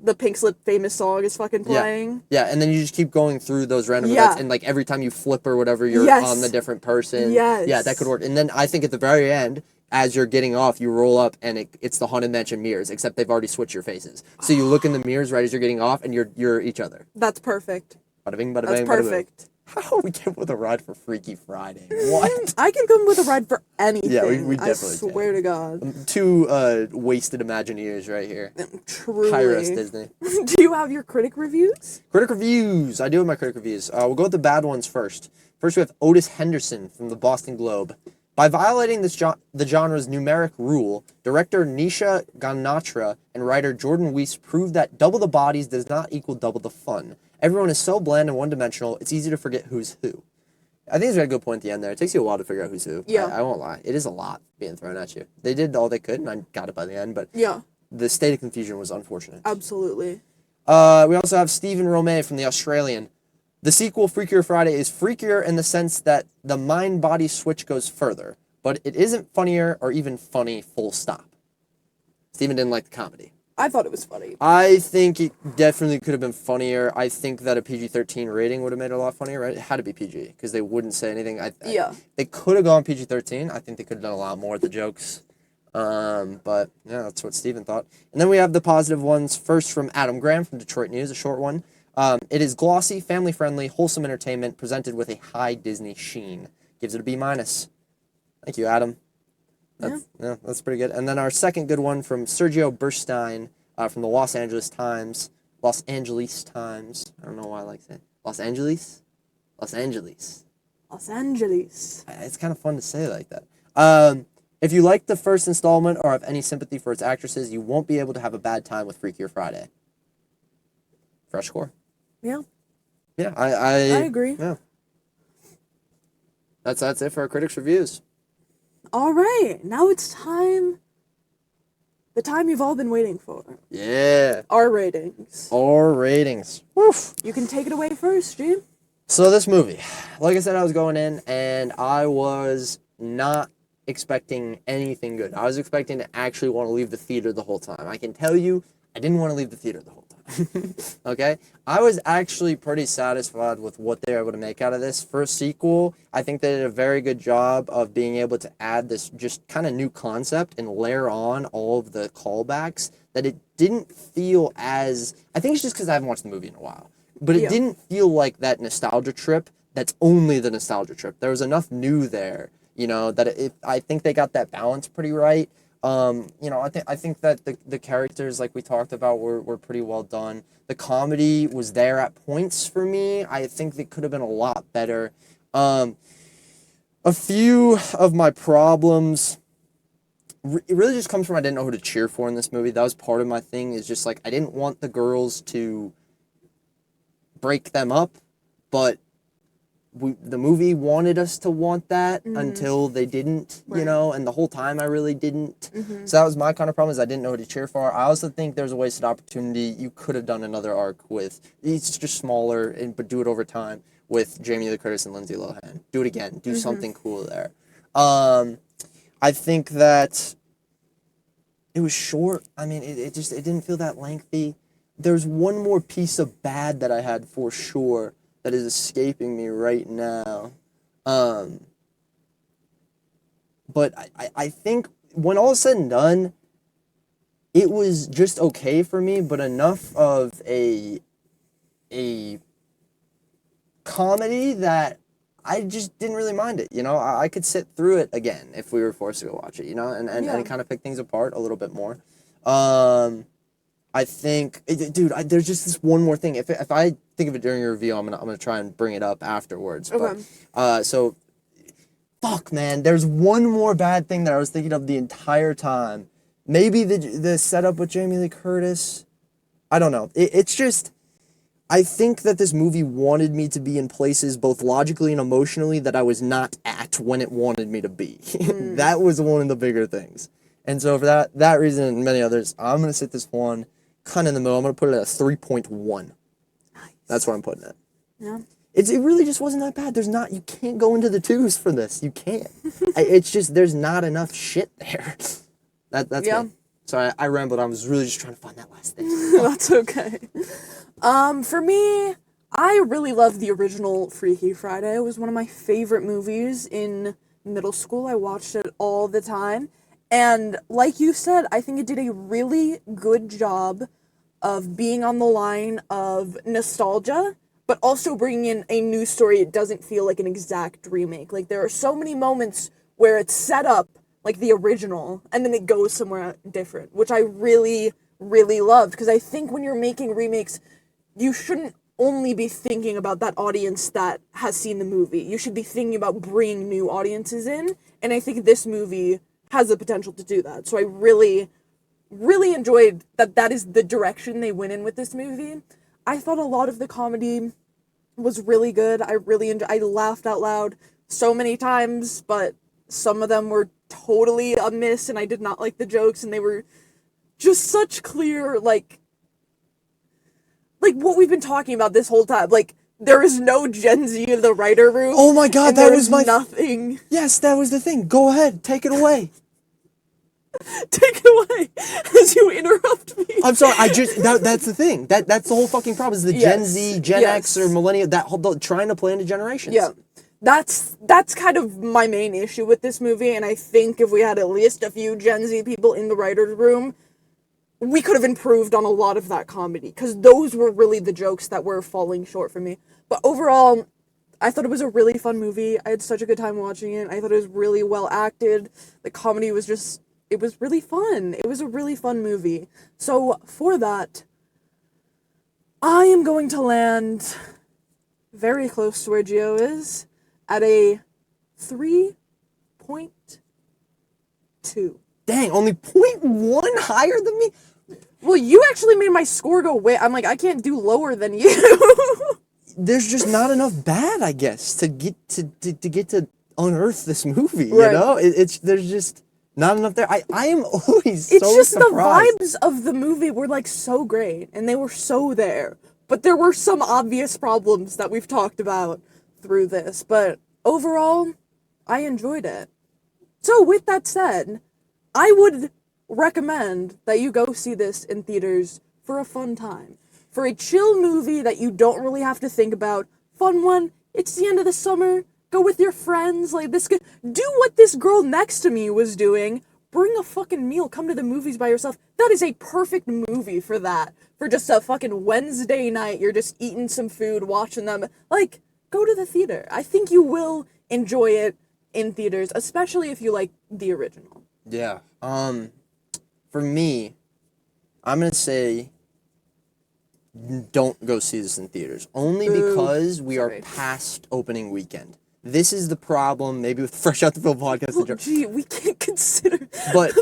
the Pink Slip famous song is fucking playing. Yeah, and then you just keep going through those random events, and, like, every time you flip or whatever, you're on the different person. Yes. Yeah, that could work. And then I think at the very end, as you're getting off, you roll up, and it's the Haunted Mansion mirrors, except they've already switched your faces. So you look in the mirrors right as you're getting off, and you're each other. That's perfect. Bada bing, bada That's bang, bada boom. perfect. How we came with a ride for Freaky Friday? What? I can come with a ride for anything. Yeah, we definitely I swear to God. Two wasted Imagineers right here. Truly. High rest Disney. Do you have your critic reviews? Critic Reviews. I do have my critic reviews. We'll go with the bad ones first. First, we have Otis Henderson from the Boston Globe. By violating the genre's numeric rule, director Nisha Ganatra and writer Jordan Weiss proved that double the bodies does not equal double the fun. Everyone is so bland and one-dimensional, it's easy to forget who's who. I think he's got a good point at the end there. It takes you a while to figure out who's who. Yeah. I won't lie. It is a lot being thrown at you. They did all they could, and I got it by the end, but yeah, the state of confusion was unfortunate. Absolutely. We also have Stephen Romay from The Australian. The sequel, Freakier Friday, is freakier in the sense that the mind-body switch goes further, but it isn't funnier or even funny, full stop. Stephen didn't like the comedy. I thought it was funny. I think it definitely could have been funnier. I think that a PG-13 rating would have made it a lot funnier, right? It had to be PG, because they wouldn't say anything. They could have gone PG-13. I think they could have done a lot more with the jokes. But, yeah, that's what Steven thought. And then we have the positive ones. First from Adam Graham from Detroit News, a short one. It is glossy, family-friendly, wholesome entertainment presented with a high Disney sheen. Gives it a B-. Thank you, Adam. That's pretty good. And then our second good one from Sergio Burstein from the Los Angeles Times. I don't know why I like that. Los Angeles? Los Angeles. Los Angeles. It's kind of fun to say like that. If you like the first installment or have any sympathy for its actresses, you won't be able to have a bad time with Freakier Friday. Fresh score. Yeah. Yeah, I agree. Yeah. That's it for our critics' reviews. All right, now it's time. The time you've all been waiting for. Yeah. Our ratings. Our ratings. Woof. You can take it away first, G. So this movie, like I said, I was going in and I was not expecting anything good. I was expecting to actually want to leave the theater the whole time. I can tell you, I didn't want to leave the theater the whole time. Okay? I was actually pretty satisfied with what they were able to make out of this. For a sequel, I think they did a very good job of being able to add this just kind of new concept and layer on all of the callbacks that it didn't feel as... I think it's just because I haven't watched the movie in a while. But it didn't feel like that nostalgia trip that's only the nostalgia trip. There was enough new there, you know, that I think they got that balance pretty right. You know, I think that the characters, like we talked about, were pretty well done. The comedy was there at points for me. I think they could have been a lot better. A few of my problems, it really just comes from I didn't know who to cheer for in this movie. That was part of my thing, is just like I didn't want the girls to break them up, but the movie wanted us to want that until they didn't, you know, and the whole time I really didn't. So that was my kind of problem, is I didn't know who to cheer for. I also think there's a wasted opportunity. You could have done another arc with, it's just smaller, but do it over time with Jamie Lee Curtis and Lindsay Lohan. Do it again. Do something cool there. I think that it was short. I mean, it didn't feel that lengthy. There's one more piece of bad that I had for sure that is escaping me right now. But I think when all is said and done, it was just okay for me, but enough of a comedy that I just didn't really mind it, you know? I could sit through it again if we were forced to go watch it, you know? And kind of pick things apart a little bit more. I think, dude, there's just this one more thing. If I think of it during your review, I'm gonna try and bring it up afterwards. Okay. But, so, fuck, man. There's one more bad thing that I was thinking of the entire time. Maybe the setup with Jamie Lee Curtis. I don't know. It's just, I think that this movie wanted me to be in places both logically and emotionally that I was not at when it wanted me to be. That was one of the bigger things. And so for that reason and many others, I'm going to sit this one kind of in the middle. I'm going to put it at a 3.1. Nice. That's what I'm putting it. Yeah. It really just wasn't that bad. You can't go into the twos for this. You can't. It's just, there's not enough shit there. That's me. So I rambled. I was really just trying to find that last thing. That's okay. For me, I really loved the original Freaky Friday. It was one of my favorite movies in middle school. I watched it all the time. And like you said, I think it did a really good job of being on the line of nostalgia, but also bringing in a new story. It doesn't feel like an exact remake. Like, there are so many moments where it's set up like the original, and then it goes somewhere different, which I really, really loved. Because I think when you're making remakes, you shouldn't only be thinking about that audience that has seen the movie. You should be thinking about bringing new audiences in, and I think this movie has the potential to do that. So I really, really enjoyed that is the direction they went in with this movie. I thought a lot of the comedy was really good. I really enjoyed. I laughed out loud so many times, but some of them were totally a miss, and I did not like the jokes, and they were just such clear, like what we've been talking about this whole time. Like, there is no Gen Z in the writer room. Oh my god, that was my... nothing. Yes, that was the thing. Go ahead, take it away. Take it away as you interrupt me. I'm sorry, that's the thing. That's the whole fucking problem, is the Gen Z, Gen X, or millennial, that whole, trying to play into generations. Yeah. That's kind of my main issue with this movie, and I think if we had at least a few Gen Z people in the writer's room, we could have improved on a lot of that comedy, because those were really the jokes that were falling short for me. But overall, I thought it was a really fun movie. I had such a good time watching it. I thought it was really well acted. The comedy was just, it was really fun. It was a really fun movie. So for that, I am going to land very close to where Gio is, at a 3.2. Dang, only 0.1 higher than me? Well, you actually made my score go way. I'm like, I can't do lower than you. There's just not enough bad, I guess, to get to unearth this movie, Right. you know? There's just not enough there. I am always It's so just surprised. the vibes of the movie were like so great, and they were so there. But there were some obvious problems that we've talked about through this. But overall, I enjoyed it. So with that said, I would recommend that you go see this in theaters for a fun time. For a chill movie that you don't really have to think about. Fun one. It's the end of the summer. Go with your friends. Like this. Do what this girl next to me was doing. Bring a fucking meal. Come to the movies by yourself. That is a perfect movie for that. For just a fucking Wednesday night. You're just eating some food, watching them. Like, go to the theater. I think you will enjoy it in theaters, especially if you like the original. Yeah. For me, I'm gonna say don't go see this in theaters. Only Boo. because we Sorry. are past opening weekend. This is the problem, maybe with Fresh Out the Film podcast. Well, gee, we can't consider. But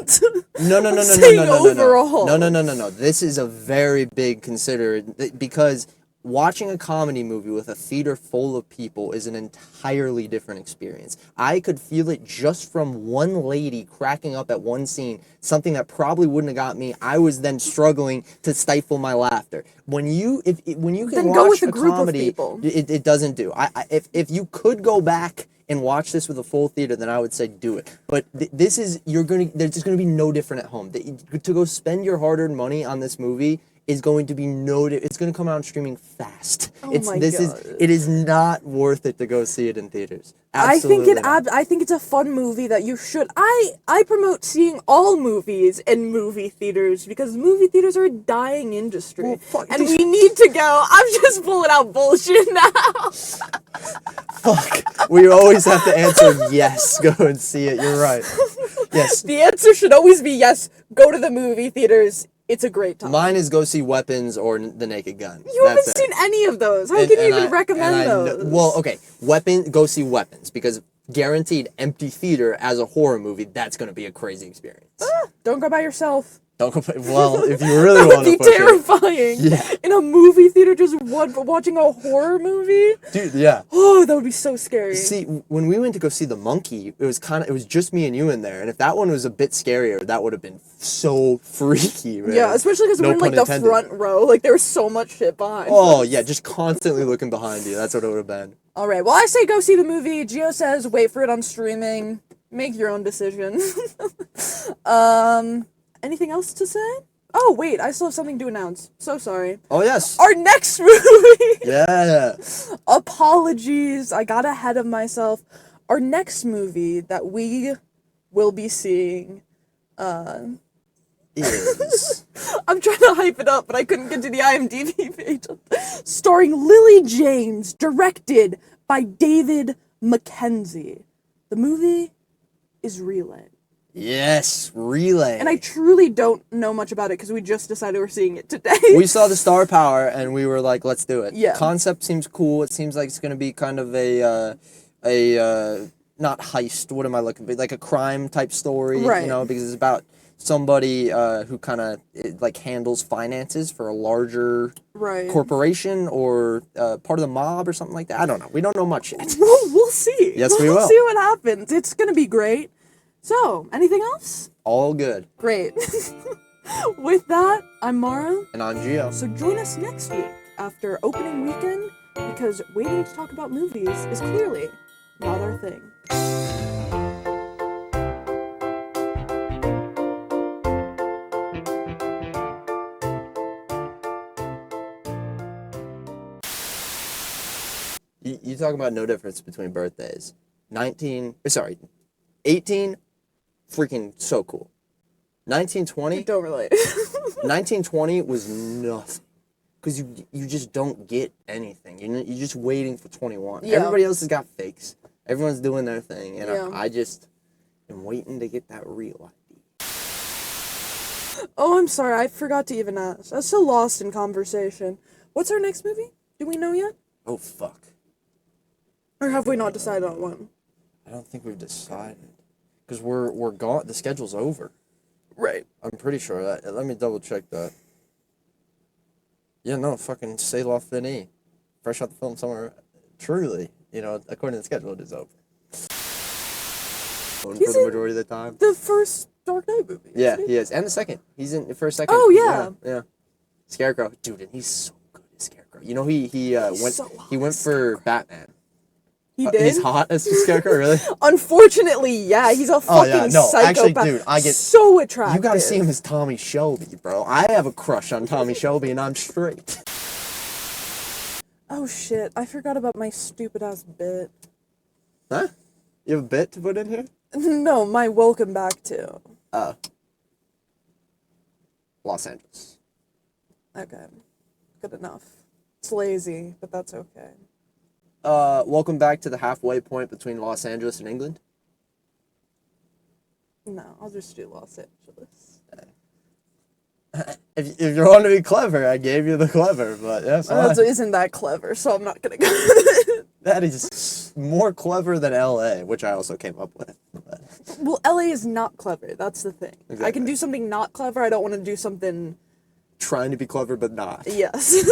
no. Overall. No. This is a very big consider because watching a comedy movie with a theater full of people is an entirely different experience. I could feel it just from one lady cracking up at one scene, something that probably wouldn't have got me. I was then struggling to stifle my laughter. When you can Then watch go with a a group of comedy, people. it doesn't do. If you could go back and watch this with a full theater, then I would say do it. But there's just gonna be no different at home. To go spend your hard-earned money on this movie is going to be it's going to come out streaming fast. Oh It is not worth it to go see it in theaters. Absolutely not. I think it's a fun movie that you should. I promote seeing all movies in movie theaters because movie theaters are a dying industry, Well, fuck and this- we need to go. I'm just pulling out bullshit now. Fuck. We always have to answer yes, go and see it. You're right. Yes. The answer should always be yes. Go to the movie theaters. It's a great time. Mine is go see Weapons or The Naked Gun. You haven't That's it. seen any of those. How And- can you and even I- recommend and I those? Well, okay, go see Weapons because guaranteed empty theater as a horror movie. That's gonna be a crazy experience. Don't go by yourself. Don't go. Well, if you really That want would to be push it, terrifying. Yeah. In a movie theater, just watching a horror movie. dude. Yeah. Oh, that would be so scary. See, when we went to go see The Monkey, it was just me and you in there, and if that one was a bit scarier, that would have been so freaky, man. Yeah, especially because No we're in like pun the intended. front row. Like there was so much shit behind. Oh us. yeah, just constantly looking behind you. That's what it would have been. All right. Well, I say go see the movie. Gio says wait for it on streaming. Make your own decision. Anything else to say? Oh wait, I still have something to announce. So sorry. Oh yes. Our next movie. Yeah. Apologies, I got ahead of myself. Our next movie that we will be seeing, Is I'm trying to hype it up, but I couldn't get to the IMDb page. Starring Lily James, directed by David Mackenzie. The movie is Relay. yes, Relay. And I truly don't know much about it because we just decided we're seeing it today. We saw the star power and we were like, let's do it. Yeah. Concept seems cool. It seems like it's gonna be kind of a not heist. What am I looking for? Like a crime type story, Right. you know, because it's about somebody who kind of like handles finances for a larger Right. corporation or part of the mob or something like that. I don't know. We don't know much yet. We'll see. Yes, we We'll will. see what happens. It's gonna be great. So, anything else? All good. Great. With that, I'm Mara. And I'm Gio. So join us next week after opening weekend because waiting to talk about movies is clearly not our thing. You talk about no difference between birthdays. 18, freaking so cool. 1920, Don't relate. 1920 was nothing. Because you just don't get anything. You're just waiting for 21. Yeah. Everybody else has got fakes. Everyone's doing their thing. And Yeah. I just am waiting to get that real ID. Oh, I'm sorry. I forgot to even ask. I was so lost in conversation. What's our next movie? Do we know yet? Oh, fuck. Or have we not decided on one? I don't think we've decided. Because we're gone. The schedule's over. Right. I'm pretty sure that. Let me double check that. Yeah, no, fucking c'est la fini. Fresh out the film somewhere. Truly, according to the schedule, it is over. For the majority of the time. The first Dark Knight movie. Yeah, he is. And the second. He's in the first, second. Oh, yeah. Yeah. Scarecrow. Dude, and he's so good as Scarecrow. He went for Scarecrow. Batman. He did? He's hot as Scarecrow, really? Unfortunately, yeah, he's a fucking psychopath. Actually, dude, I get so attractive. You gotta see him as Tommy Shelby, bro. I have a crush on Tommy Shelby, and I'm straight. Oh shit, I forgot about my stupid ass bit. Huh? You have a bit to put in here? No, my welcome back to. Los Angeles. Okay, good enough. It's lazy, but that's okay. Welcome back to the halfway point between Los Angeles and England. No, I'll just do Los Angeles. If you want to be clever, I gave you the clever, but that's fine. That isn't that clever, so I'm not gonna go. That is more clever than LA, which I also came up with. But. Well, LA is not clever. That's the thing. Exactly. I can do something not clever. I don't want to do something. Trying to be clever, but not. Yes.